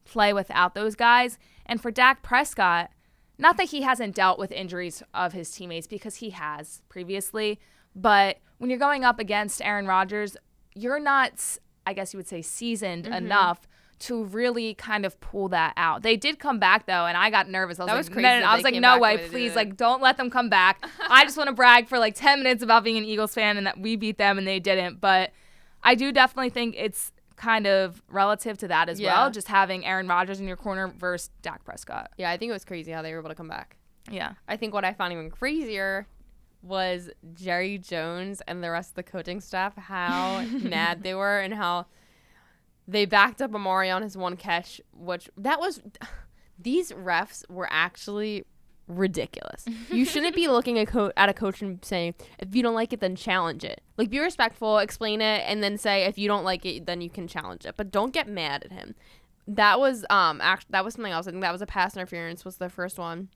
play without those guys. And for Dak Prescott, not that he hasn't dealt with injuries of his teammates, because he has previously, but when you're going up against Aaron Rodgers, you're not, I guess you would say, seasoned enough to really kind of pull that out. They did come back, though, and I got nervous. I was crazy that I was they like, came no back way, the way they please, did. like, don't let them come back. I just want to brag for like 10 minutes about being an Eagles fan and that we beat them and they didn't. But I do definitely think it's kind of relative to that as well, just having Aaron Rodgers in your corner versus Dak Prescott. Yeah, I think it was crazy how they were able to come back. Yeah. I think what I found even crazier was Jerry Jones and the rest of the coaching staff, how mad they were and how they backed up Amari on his one catch, these refs were actually ridiculous. You shouldn't be looking at a coach and saying, if you don't like it, then challenge it. Like, be respectful, explain it, and then say, if you don't like it, then you can challenge it. But don't get mad at him. That was that was something else. I think that was a pass interference was the first one.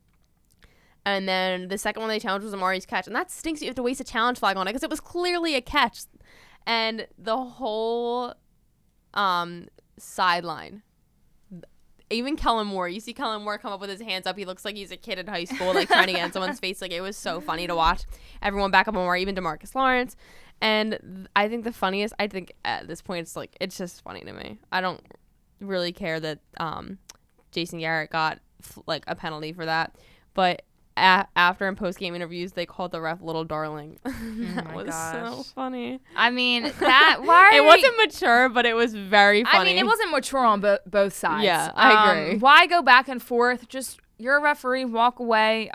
And then the second one they challenged was Amari's catch. And that stinks. You have to waste a challenge flag on it because it was clearly a catch. And the whole sideline, even Kellen Moore, you see Kellen Moore come up with his hands up. He looks like he's a kid in high school, like trying to get in someone's face. Like, it was so funny to watch. Everyone back up on Moore, even DeMarcus Lawrence. And I think the funniest, I think at this point, it's just funny to me. I don't really care that Jason Garrett got like a penalty for that. But after in post-game interviews, they called the ref little darling. That was so funny. I mean, it wasn't mature, but it was very funny. I mean, it wasn't mature on both sides. Yeah, I agree. Why go back and forth? Just, you're a referee, walk away.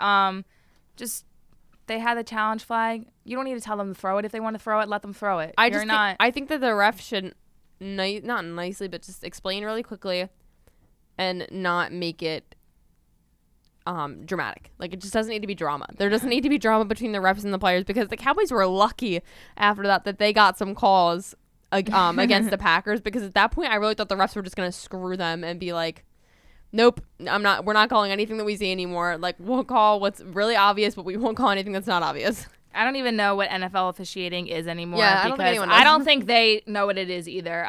They had the challenge flag. You don't need to tell them to throw it. If they want to throw it, let them throw it. I think that the ref should, not nicely, but just explain really quickly and not make it dramatic. Like, it just doesn't need to be drama. There doesn't need to be drama between the refs and the players, because the Cowboys were lucky after that they got some calls against the Packers, because at that point I really thought the refs were just going to screw them and be like, nope, we're not calling anything that we see anymore. Like, we'll call what's really obvious, but we won't call anything that's not obvious. I don't even know what NFL officiating is anymore. Yeah, I don't think anyone knows. I don't think they know what it is either.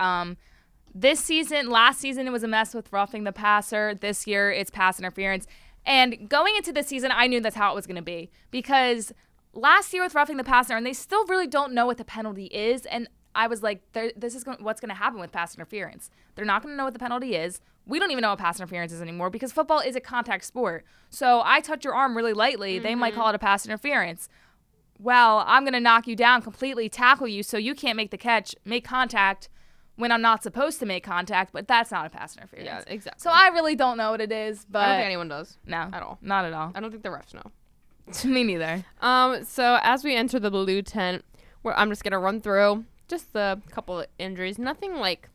Last season, it was a mess with roughing the passer. This year, it's pass interference. And going into this season, I knew that's how it was going to be, because last year with roughing the passer, and they still really don't know what the penalty is. And I was like, this is what's going to happen with pass interference. They're not going to know what the penalty is. We don't even know what pass interference is anymore, because football is a contact sport. So I touch your arm really lightly. They might call it a pass interference. well, I'm going to knock you down completely, tackle you so you can't make the catch, make contact when I'm not supposed to make contact, but that's not a pass interference. Yeah, exactly. So I really don't know what it is, but I don't think anyone does. No, at all. Not at all. I don't think the refs know. Me neither. So as we enter the blue tent, I'm just gonna run through just the couple of injuries. Nothing like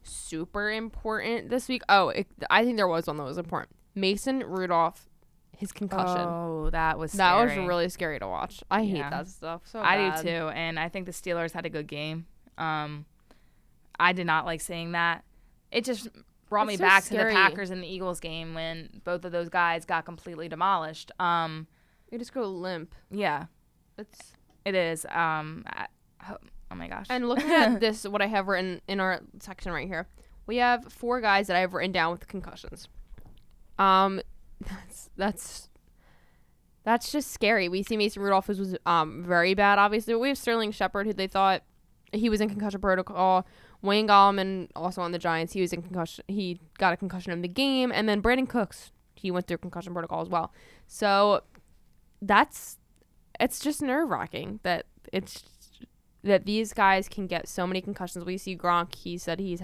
super important this week. I think there was one that was important. Mason Rudolph, his concussion. Oh, that was That was scary. really scary to watch. I hate Yeah. that stuff. So I bad. do too, and I think the Steelers had a good game. I did not like seeing that. It just brought me It's so back scary. to the Packers and the Eagles game when both of those guys got completely demolished. You just go limp. Yeah, It's it is. Oh my gosh. and looking at this, what I have written in our section right here, we have 4 guys that I have written down with concussions. That's just scary. We see Mason Rudolph, who was very bad, obviously. But we have Sterling Shepard, who they thought he was in concussion protocol. Wayne Gallman, also on the Giants, he was in concussion. He got a concussion in the game. And then Brandon Cooks, he went through concussion protocol as well. So it's just nerve-wracking that these guys can get so many concussions. We see Gronk, he said he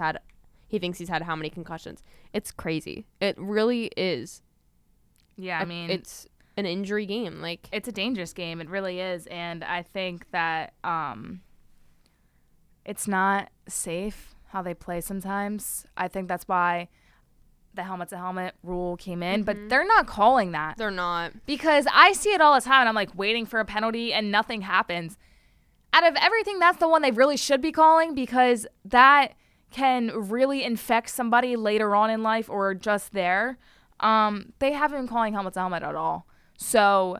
thinks he's had how many concussions. It's crazy. It really is. Yeah, I mean, it's an injury game. Like, it's a dangerous game. It really is, and I think that it's not safe how they play sometimes. I think that's why the helmet-to-helmet rule came in, but they're not calling that. they're not. Because I see it all the time, and I'm like waiting for a penalty, and nothing happens. Out of everything, that's the one they really should be calling, because that can really infect somebody later on in life or just there. They haven't been calling helmet-to-helmet at all. So,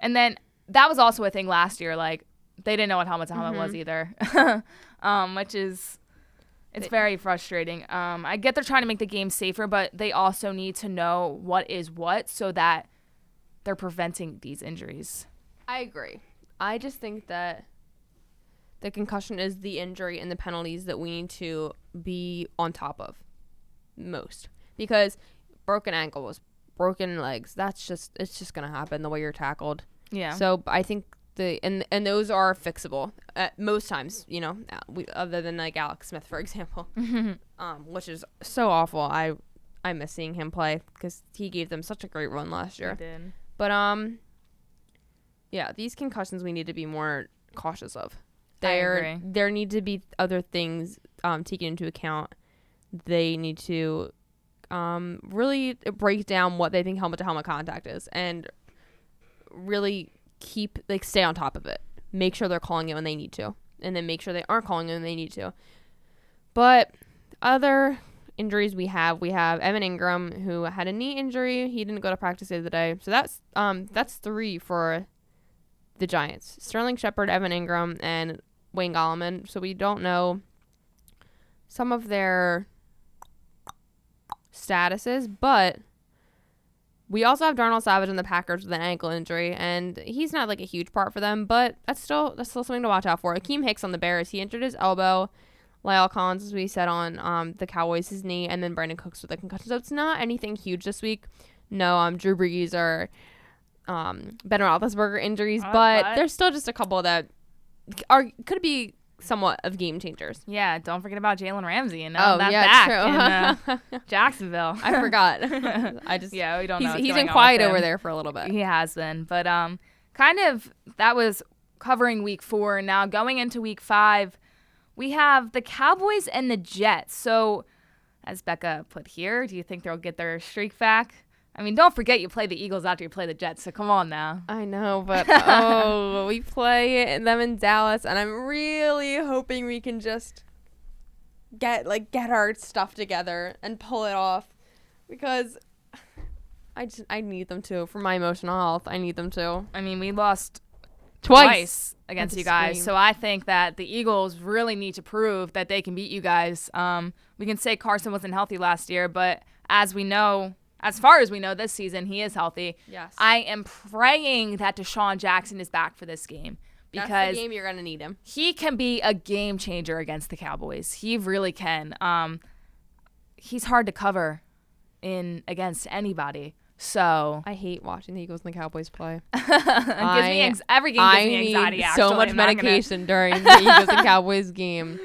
and then that was also a thing last year. Like, they didn't know what helmet-to-helmet was either, which is... It's very frustrating. I get they're trying to make the game safer, but they also need to know what is what so that they're preventing these injuries. I agree. I just think that the concussion is the injury and the penalties that we need to be on top of most. Because broken ankles, broken legs, it's just going to happen the way you're tackled. Yeah. So I think and those are fixable most times, other than like Alex Smith, for example, which is so awful. I miss seeing him play because he gave them such a great run last year. He did. But yeah, these concussions we need to be more cautious of. I agree. There need to be other things taken into account. They need to really break down what they think helmet-to-helmet contact is, and really stay on top of it. Make sure they're calling it when they need to, and then make sure they aren't calling it when they need to. But other injuries we have Evan Ingram, who had a knee injury. He didn't go to practice the other day. So that's 3 for the Giants. Sterling Shepard, Evan Ingram, and Wayne Gallman. So we don't know some of their statuses, but we also have Darnell Savage in the Packers with an ankle injury, and he's not like a huge part for them, but that's still something to watch out for. Akeem Hicks on the Bears, he injured his elbow. Lyle Collins, as we said, on the Cowboys, his knee, and then Brandon Cooks with a concussion. So it's not anything huge this week. No, Drew Brees or Ben Roethlisberger injuries, but there's still just a couple that could be somewhat of game changers. Yeah, don't forget about Jalen Ramsey and true. in Jacksonville. I forgot. Yeah, we don't know. He's been quiet over there for a little bit. He has been, but kind of that was covering week 4. Now going into week 5, we have the Cowboys and the Jets. So, as Becca put here, do you think they'll get their streak back? I mean, don't forget you play the Eagles after you play the Jets, so come on now. I know, but we play them in Dallas, and I'm really hoping we can just get our stuff together and pull it off, because I need them to for my emotional health. I need them to. I mean, we lost twice against you guys, so I think that the Eagles really need to prove that they can beat you guys. We can say Carson wasn't healthy last year, but as far as we know this season, he is healthy. Yes. I am praying that Deshaun Jackson is back for this game, because that's the game you're gonna need him. He can be a game changer against the Cowboys. He really can. He's hard to cover against anybody. So I hate watching the Eagles and the Cowboys play. every game gives me anxiety. Need Actually, so much I'm not gonna- medication during the Eagles and Cowboys game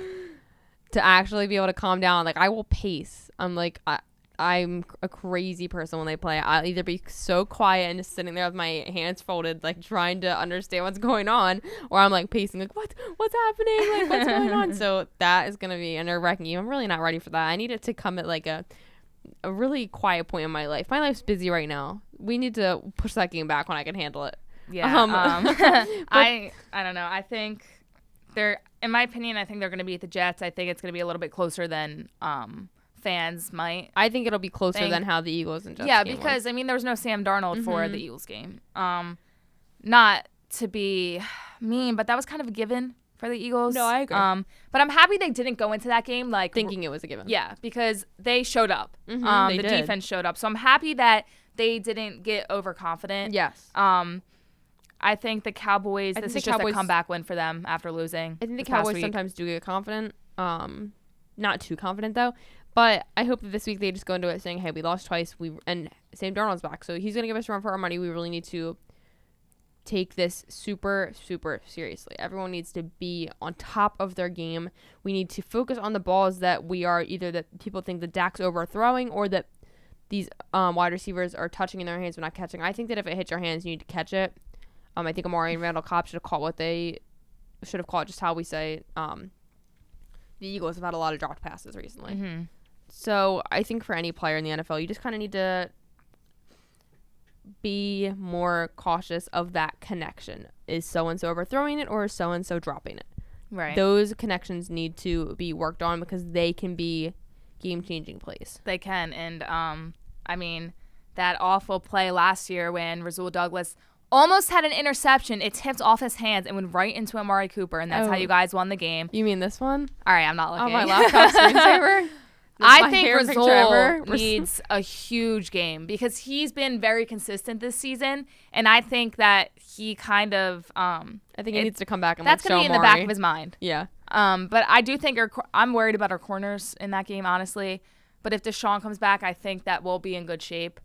to actually be able to calm down. Like I will pace. I'm a crazy person when they play. I'll either be so quiet and just sitting there with my hands folded, like trying to understand what's going on, or I'm like pacing, like what's happening, like what's going on. So that is gonna be a nerve-wracking game. I'm really not ready for that. I need it to come at like a really quiet point in my life. My life's busy right now. We need to push that game back when I can handle it. Yeah. I don't know. I think in my opinion, I think they're going to beat the Jets. I think it's going to be a little bit closer than fans might. I think it'll be closer than how the Eagles and Jets Yeah, game because was. I mean, there was no Sam Darnold for the Eagles game. Not to be mean, but that was kind of a given for the Eagles. No, I agree. But I'm happy they didn't go into that game like thinking it was a given. Yeah, because they showed up. They The did. defense showed up. So I'm happy that they didn't get overconfident. Yes. I think the Cowboys, this is just a Cowboys- comeback win for them after losing. I think the this past Cowboys week. sometimes do get confident. Not too confident though. But I hope that this week they just go into it saying, "Hey, we lost twice. And Sam Darnold's back, so he's gonna give us a run for our money. We really need to take this super, super seriously. Everyone needs to be on top of their game. We need to focus on the balls that we are either that people think that Dak's overthrowing or that these wide receivers are touching in their hands but not catching. I think that if it hits your hands, you need to catch it. I think Amari and Randall Cobb should have caught what they should have caught. Just how we say the Eagles have had a lot of dropped passes recently. Mm-hmm. So I think for any player in the NFL, you just kind of need to be more cautious of that connection. Is so-and-so overthrowing it or is so-and-so dropping it? Right. Those connections need to be worked on because they can be game-changing plays. They can. And, I mean, that awful play last year when Rasul Douglas almost had an interception. It tipped off his hands and went right into Amari Cooper, and that's how you guys won the game. You mean this one? All right, I'm not looking. Oh, my laptop screensaver? I think Rasul needs a huge game because he's been very consistent this season, and I think that he kind of I think he needs to come back and that's like, going to show be in the back Amari. of his mind. Yeah. But I do think I'm worried about our corners in that game, honestly. But if Deshaun comes back, I think that we'll be in good shape.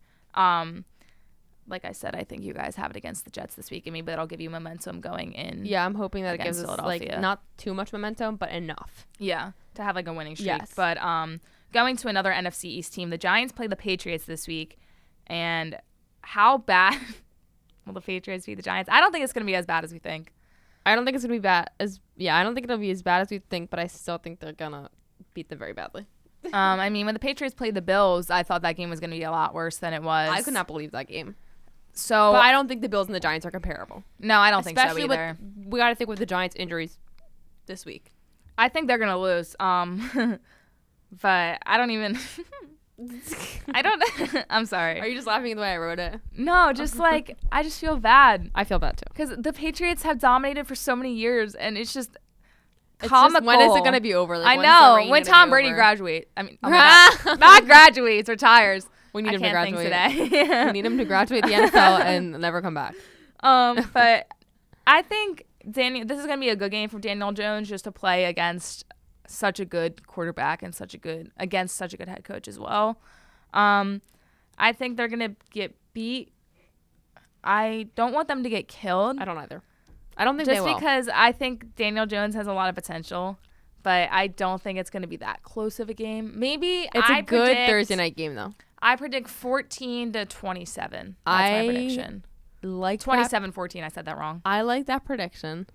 Like I said, I think you guys have it against the Jets this week. I mean, but it'll give you momentum going in. Yeah, I'm hoping that it gives against us like Philadelphia. not too much momentum, but enough. Yeah, to have like a winning streak. Yes. But going to another NFC East team, the Giants play the Patriots this week. And how bad will the Patriots beat the Giants? I don't think it's going to be as bad as we think. I don't think it's gonna be bad I don't think it'll be as bad as we think, but I still think they're gonna beat them very badly. I mean, when the Patriots played the Bills, I thought that game was going to be a lot worse than it was. I could not believe that game. So, But I don't think the Bills and the Giants are comparable. no, I don't think so Especially either. we got to think with the Giants' injuries this week. I think they're going to lose. But I don't even. I don't. I'm sorry. Are you just laughing at the way I wrote it? No, just like I just feel bad I feel bad too. because the Patriots have dominated for so many years, and it's just It's comical. just, when is it gonna be over? Like, I when's the know reign when gonna Tom be Brady over? graduates. I mean, oh my God. Not graduates, retires. We need I him to can't think graduate. today. We need him to graduate the NFL and never come back. But I think this is gonna be a good game for Daniel Jones just to play against such a good quarterback and against such a good head coach as well. I think they're gonna get beat. I don't want them to get killed. I don't either. I don't think Just they will. because I think Daniel Jones has a lot of potential, but I don't think it's gonna be that close of a game. Maybe It's I a good predict- Thursday night game though. I predict 14-27. That's my prediction. Like 27-14. I said that wrong. I like that prediction,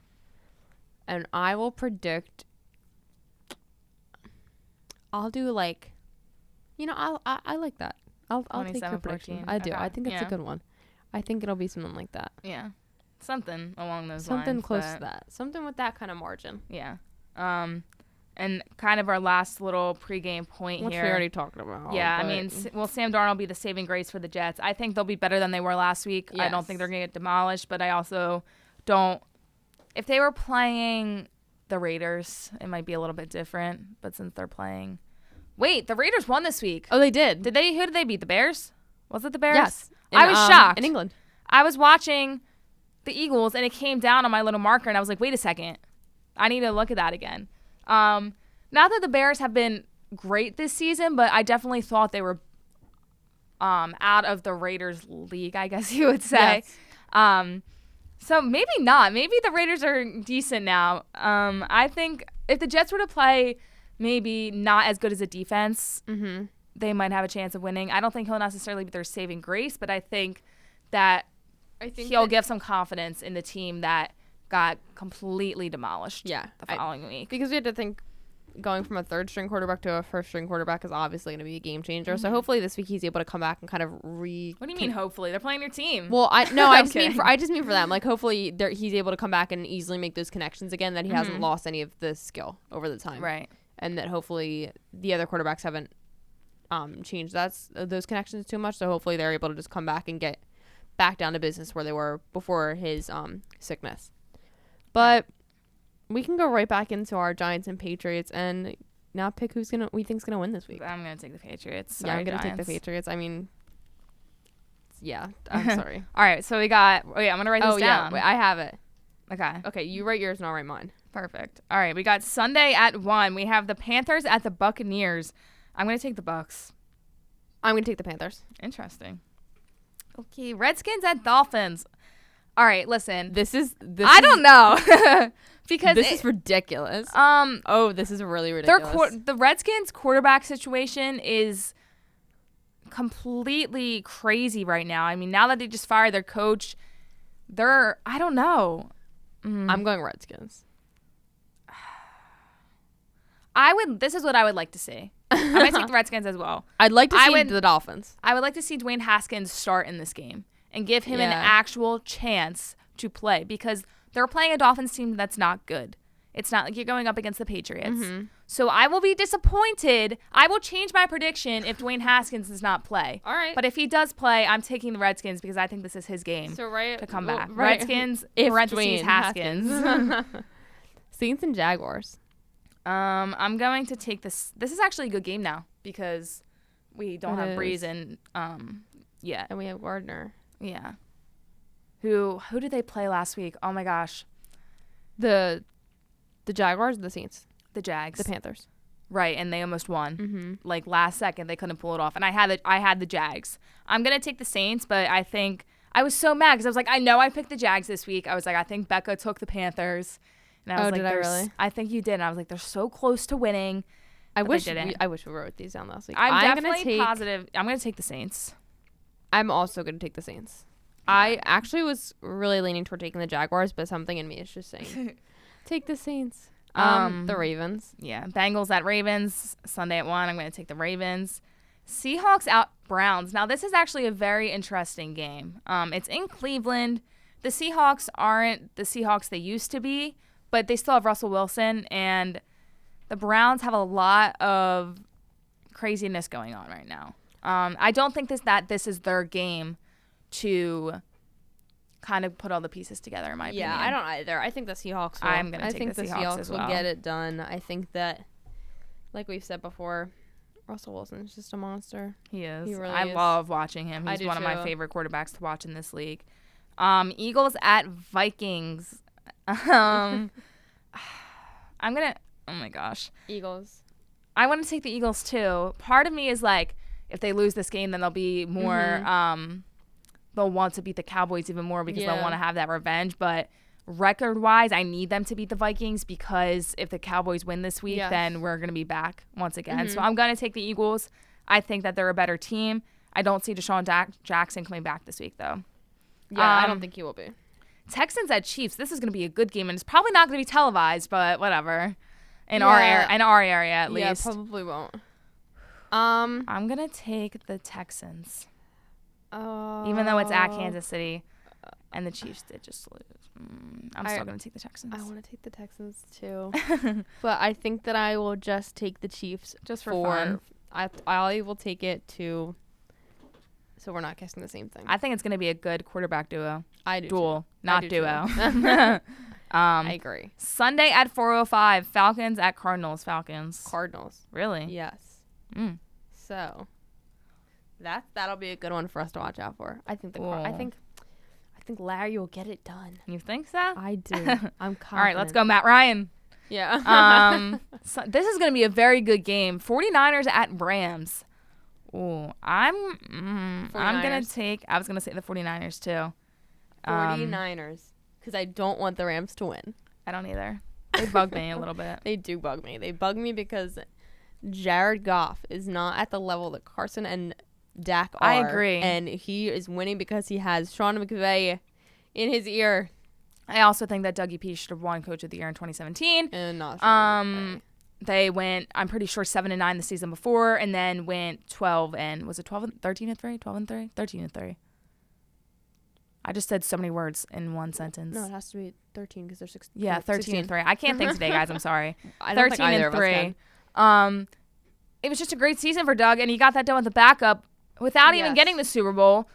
and I will predict. I'll do like, I like that. I'll take your 27-14. prediction. I do. Okay. I think it's Yeah. a good one. I think it'll be something like that. Yeah, something along those lines. Something close but- to that. Something with that kind of margin. Yeah. And kind of our last little pregame point Which here. we already talked about. Yeah, I but- mean, will Sam Darnold be the saving grace for the Jets? I think they'll be better than they were last week. I don't think Yes. they're going to get demolished, but I also don't. If they were playing the Raiders, it might be a little bit different. But since they're playing. Wait, the Raiders won this week. Oh, they did. Who did they beat? The Bears? Was it the Bears? Yes. I was shocked. In England. I was watching the Eagles, and it came down on my little marker, and I was like, wait a second. I need to look at that again. Not that the Bears have been great this season, but I definitely thought they were out of the Raiders league, I guess you would say. So maybe not. Maybe the Raiders are decent now. I think if the Jets were to play maybe not as good as a defense, they might have a chance of winning. I don't think he'll necessarily be their saving grace, but I think that he'll give some confidence in the team that got completely demolished the following week. Because we had to think going from a third string quarterback to a first string quarterback is obviously going to be a game changer. So hopefully this week he's able to come back and kind of What do you mean hopefully? They're playing your team. Well, I just mean for them. Like hopefully he's able to come back and easily make those connections again, that he hasn't lost any of the skill over the time. Right. And that hopefully the other quarterbacks haven't changed those connections too much. So hopefully they're able to just come back and get back down to business where they were before his sickness. But we can go right back into our Giants and Patriots and now pick who we think's gonna win this week. I'm gonna take the Patriots. Sorry, I'm gonna take the Patriots. I mean, I'm sorry. All right, so we got. I'm gonna write this down. Wait, I have it. Okay, you write yours and I'll write mine. Perfect. All right, we got Sunday at 1. We have the Panthers at the Buccaneers. I'm gonna take the Bucs. I'm gonna take the Panthers. Interesting. Okay, Redskins at Dolphins. All right, listen. I don't know. Because this is ridiculous. This is really ridiculous. The Redskins quarterback situation is completely crazy right now. I mean, now that they just fired their coach, I don't know. I'm going Redskins. This is what I would like to see. I'm going to take the Redskins as well. I'd like to see the Dolphins. I would like to see Dwayne Haskins start in this game and give him an actual chance to play, because they're playing a Dolphins team that's not good. It's not like you're going up against the Patriots. So I will be disappointed. I will change my prediction if Dwayne Haskins does not play. All right. But if he does play, I'm taking the Redskins because I think this is his game to come back. Redskins, parentheses, Haskins. Saints and Jaguars. I'm going to take this. This is actually a good game now because we don't have Breeze and yet. And we have Gardner. Yeah. Who did they play last week? Oh my gosh. The Jaguars or the Saints? The Jags. The Panthers. Right, and they almost won. Like last second they couldn't pull it off. And I had the Jags. I'm going to take the Saints, but I think I was so mad because I was like, I know I picked the Jags this week. I was like, I think Becca took the Panthers. And I was like, did I really? I think you did. And I was like, they're so close to winning. I wish we wrote these down last week. I'm definitely positive. I'm going to take the Saints. I'm also going to take the Saints. Yeah. I actually was really leaning toward taking the Jaguars, but something in me is just saying, take the Saints. The Ravens. Yeah. Bengals at Ravens. Sunday at 1. I'm going to take the Ravens. Seahawks out Browns. Now, this is actually a very interesting game. It's in Cleveland. The Seahawks aren't the Seahawks they used to be, but they still have Russell Wilson, and the Browns have a lot of craziness going on right now. I don't think this is their game to kind of put all the pieces together, in my opinion. Yeah, I don't either. I think the Seahawks will. I'm going to take the Seahawks as well. Will get it done. I think that, like we've said before, Russell Wilson is just a monster. He is. He really I is. love watching him. He's one of my favorite quarterbacks to watch in this league. Eagles at Vikings. I'm gonna. Oh my gosh. Eagles. I want to take the Eagles too. Part of me is like, if they lose this game, then they'll be more. They'll want to beat the Cowboys even more because they'll want to have that revenge. But record-wise, I need them to beat the Vikings because if the Cowboys win this week, then we're gonna be back once again. So I'm gonna take the Eagles. I think that they're a better team. I don't see Deshaun Jackson coming back this week though. Yeah, I don't think he will be. Texans at Chiefs. This is going to be a good game, and it's probably not going to be televised, but whatever. In our area, at least. Yeah, probably won't. I'm going to take the Texans, even though it's at Kansas City, and the Chiefs did just lose. I'm still going to take the Texans. I want to take the Texans too, but I think that I will just take the Chiefs just for fun. I will take it to. So we're not guessing the same thing. I think it's going to be a good quarterback duo. I do Duel, too. not duo. I agree. Sunday at 4:05, Falcons at Cardinals. Falcons. Cardinals. Really? Yes. So that'll be a good one for us to watch out for. I think I think Larry will get it done. You think so? I do. I'm confident. All right, let's go, Matt Ryan. Yeah. So this is going to be a very good game. 49ers at Rams. Ooh, I'm gonna 49ers. take. I was gonna say the 49ers too. 49ers. Because I don't want the Rams to win. I don't either. They bug me a little bit. They do bug me. They bug me because Jared Goff is not at the level that Carson and Dak are. I agree. And he is winning because he has Sean McVay in his ear. I also think that Dougie P should have won Coach of the Year in 2017. And not Sean McVay. They went, I'm pretty sure, 7-9 the season before, and then went 12 and was it 13-3, 12-3, 13-3. I just said so many words in one sentence. No, it has to be 13 because they're 16. Yeah, 13-3. I can't think today, guys. I'm sorry. I don't think either of us 13-3. can. It was just a great season for Doug, and he got that done with the backup without even Yes. getting the Super Bowl.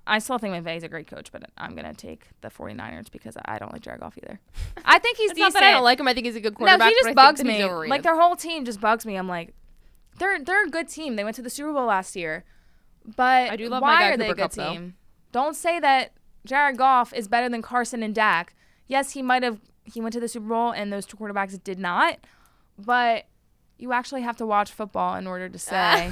I still think McVay's a great coach, but I'm going to take the 49ers because I don't like Jared Goff either. I think he's It's decent. not that I don't like him. I think he's a good No, quarterback. he but just I bugs think that he's me. overrated. Like, their whole team just bugs me. I'm like, they're a good team. They went to the Super Bowl last year. But I do love my why guy are they a Cooper good Kupp, though. team? Don't say that Jared Goff is better than Carson and Dak. Yes, he went to the Super Bowl and those two quarterbacks did not. But you actually have to watch football in order to say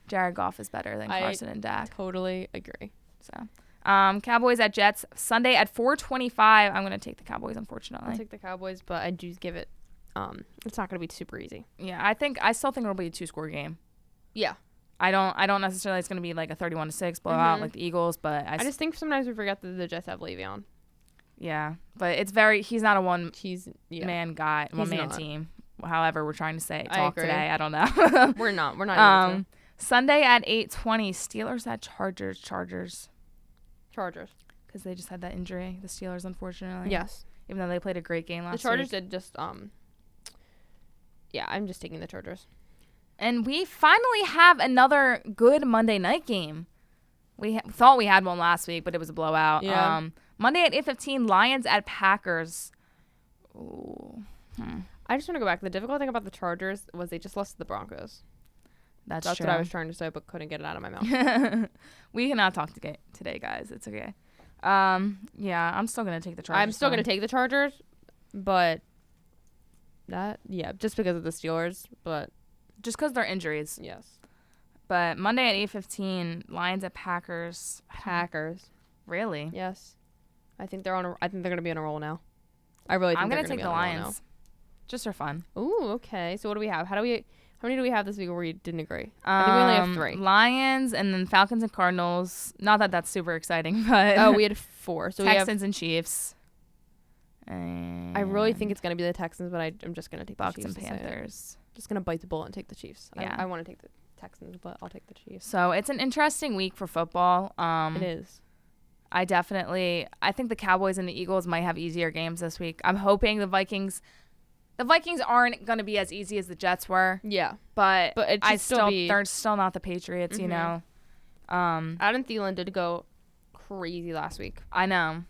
Jared Goff is better than Carson and Dak. Totally agree. So, Cowboys at Jets Sunday at 4:25. I'm going to take the Cowboys, unfortunately. I'll take the Cowboys, but I do give it. It's not going to be super easy. Yeah, I still think it'll be a 2-score game. Yeah. I don't necessarily it's going to be like a 31-6 blowout like the Eagles, but I just think sometimes we forget that the Jets have Le'Veon. yeah, but he's not a one He's man guy, one man not. team. However, we're trying to I talk agree. today. I don't know. We're not able to. Sunday at 8:20, Steelers at Chargers Chargers. because they just had that injury. The Steelers, unfortunately. Yes. Even though they played a great game The last Chargers week. did just yeah, I'm just taking the Chargers. And we finally have another good Monday night game. We thought we had one last week, but it was a blowout. Yeah. Monday at 8:15, Lions at Packers. Ooh, I just want to go back. The difficult thing about the Chargers was they just lost to the Broncos. that's That's true. what I was trying to say, but couldn't get it out of my mouth. We cannot talk today, guys. It's okay. Yeah, I'm still gonna take the Chargers. I'm still going to though. take the Chargers, but just because of the Steelers, but just because they're injuries. yes. But Monday at 8:15, Lions at Packers. Packers. Really? Yes. I think they're going to be on a roll now. I really think I'm they're gonna gonna take be the on a roll now. Lions, just for fun. Ooh, okay. So what do we have? How many do we have this week where we didn't agree? I think we only have 3. Lions and then Falcons and Cardinals. Not that that's super exciting, but Oh, we had 4. So Texans and Chiefs. And I really think it's going to be the Texans, but I'm just going to take Bucks the Chiefs. and to say it. Panthers. Just going to bite the bullet and take the Chiefs. Yeah. I want to take the Texans, but I'll take the Chiefs. So it's an interesting week for football. It is. I think the Cowboys and the Eagles might have easier games this week. I'm hoping the Vikings aren't going to be as easy as the Jets were, Yeah. but But it should still be- they're still not the Patriots, you know. Adam Thielen did go crazy last week. I know.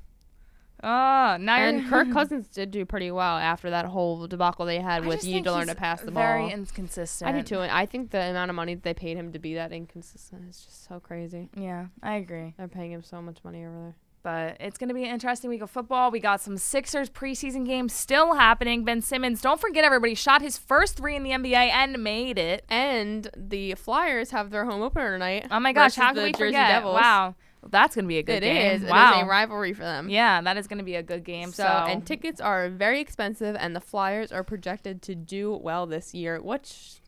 Oh, now And Kirk Cousins did do pretty well after that whole debacle they had with you need to learn to pass the ball. Very inconsistent. I do too. And I think the amount of money that they paid him to be that inconsistent is just so crazy. Yeah, I agree. They're paying him so much money over there. But it's going to be an interesting week of football. We got some Sixers preseason games still happening. Ben Simmons, don't forget everybody, shot his first 3 in the NBA and made it. And the Flyers have their home opener tonight. Oh my gosh, versus how can the we Jersey forget? Devils. Wow. That's going to be a good It game. is. Wow. It is a rivalry for them. Yeah, that is going to be a good game. So, And tickets are very expensive, and the Flyers are projected to do well this year, which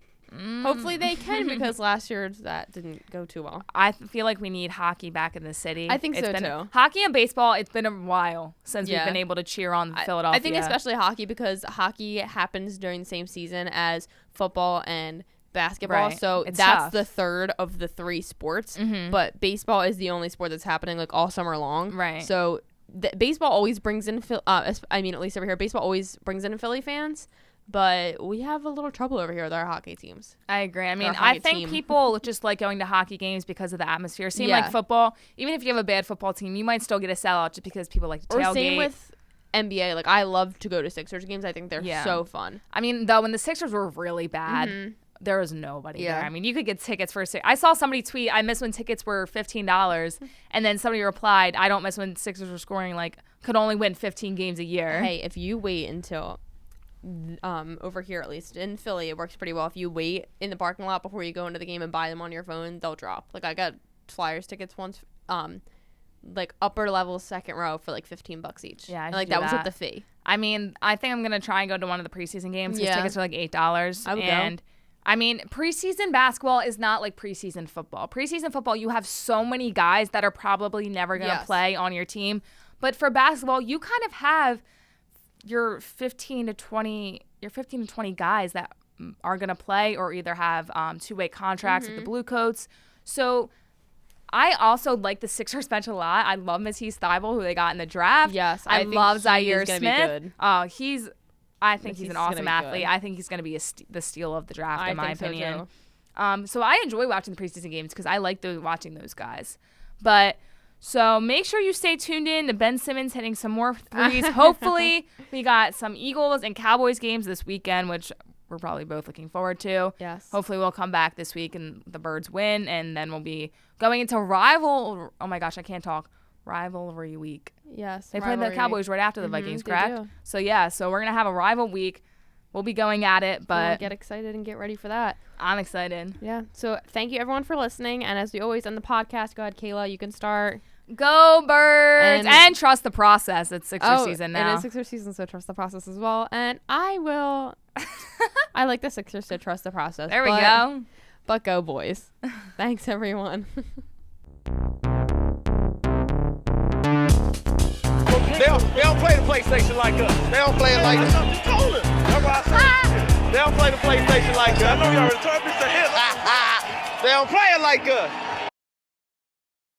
hopefully they can because last year that didn't go too well. I feel like we need hockey back in the city. I think It's so, been- too. Hockey and baseball, it's been a while since Yeah. we've been able to cheer on Philadelphia. I think especially hockey because hockey happens during the same season as football and basketball. Right. So It's that's tough. the third of the 3 sports. But baseball is the only sport that's happening like all summer long. Right. So baseball always brings in at least over here, baseball always brings in Philly fans. But we have a little trouble over here with our hockey teams. I agree. I mean, Or I hockey think team. people just like going to hockey games because of the atmosphere. Same Yeah. like football. Even if you have a bad football team, you might still get a sellout just because people like to tailgate. Or same with NBA. Like I love to go to Sixers games. I think they're Yeah. so fun. I mean, though, when the Sixers were really bad, there was nobody Yeah. there. I mean, you could get tickets for I saw somebody tweet, I miss when tickets were $15. And then somebody replied, I don't miss when Sixers were scoring, like, could only win 15 games a year. Hey, if you wait until over here, at least in Philly, it works pretty well. If you wait in the parking lot before you go into the game and buy them on your phone, they'll drop. Like, I got Flyers tickets once, like upper level second row for like $15 each. Yeah, I and, like should do that was with that. the fee. I mean, I think I'm going to try and go to one of the preseason games. His Yeah. tickets are like $8. I would go. And I mean, preseason basketball is not like preseason football. Preseason football, you have so many guys that are probably never going to Yes. play on your team. But for basketball, you kind of have your 15 to 20 guys that are going to play or either have two-way contracts with the Blue Coats. So I also like the Sixers bench a lot. I love Matisse Thybulle, who they got in the draft. Yes, I I think love he Zaire is gonna be Smith. good. I think he's Matisse an is awesome gonna be athlete. good. I think he's going to be the steal of the draft, in my think so, opinion. too. So I enjoy watching the preseason games because I like watching those guys. But so make sure you stay tuned in to Ben Simmons hitting some more threes. Hopefully, we got some Eagles and Cowboys games this weekend, which we're probably both looking forward to. Yes. Hopefully, we'll come back this week and the Birds win, and then we'll be going into rivalry week. Yes. They play the rivalry. Cowboys right after the Vikings, they correct? do. So yeah, so we're gonna have a rival week. We'll be going at it, Well, but get excited and get ready for that. I'm excited. Yeah. So thank you everyone for listening. And as we always end the podcast, go ahead, Kayla, you can start. Go Birds! And- And trust the process. It's Sixers season now. It is Sixers season, so trust the process as well. And I will. I like the Sixers to trust the process. There we go. But go, boys. Thanks, everyone. They don't play the PlayStation like us. They don't play it like us. That's what I said. They don't play the PlayStation like us. I know you already told me to hit. They don't play it like us.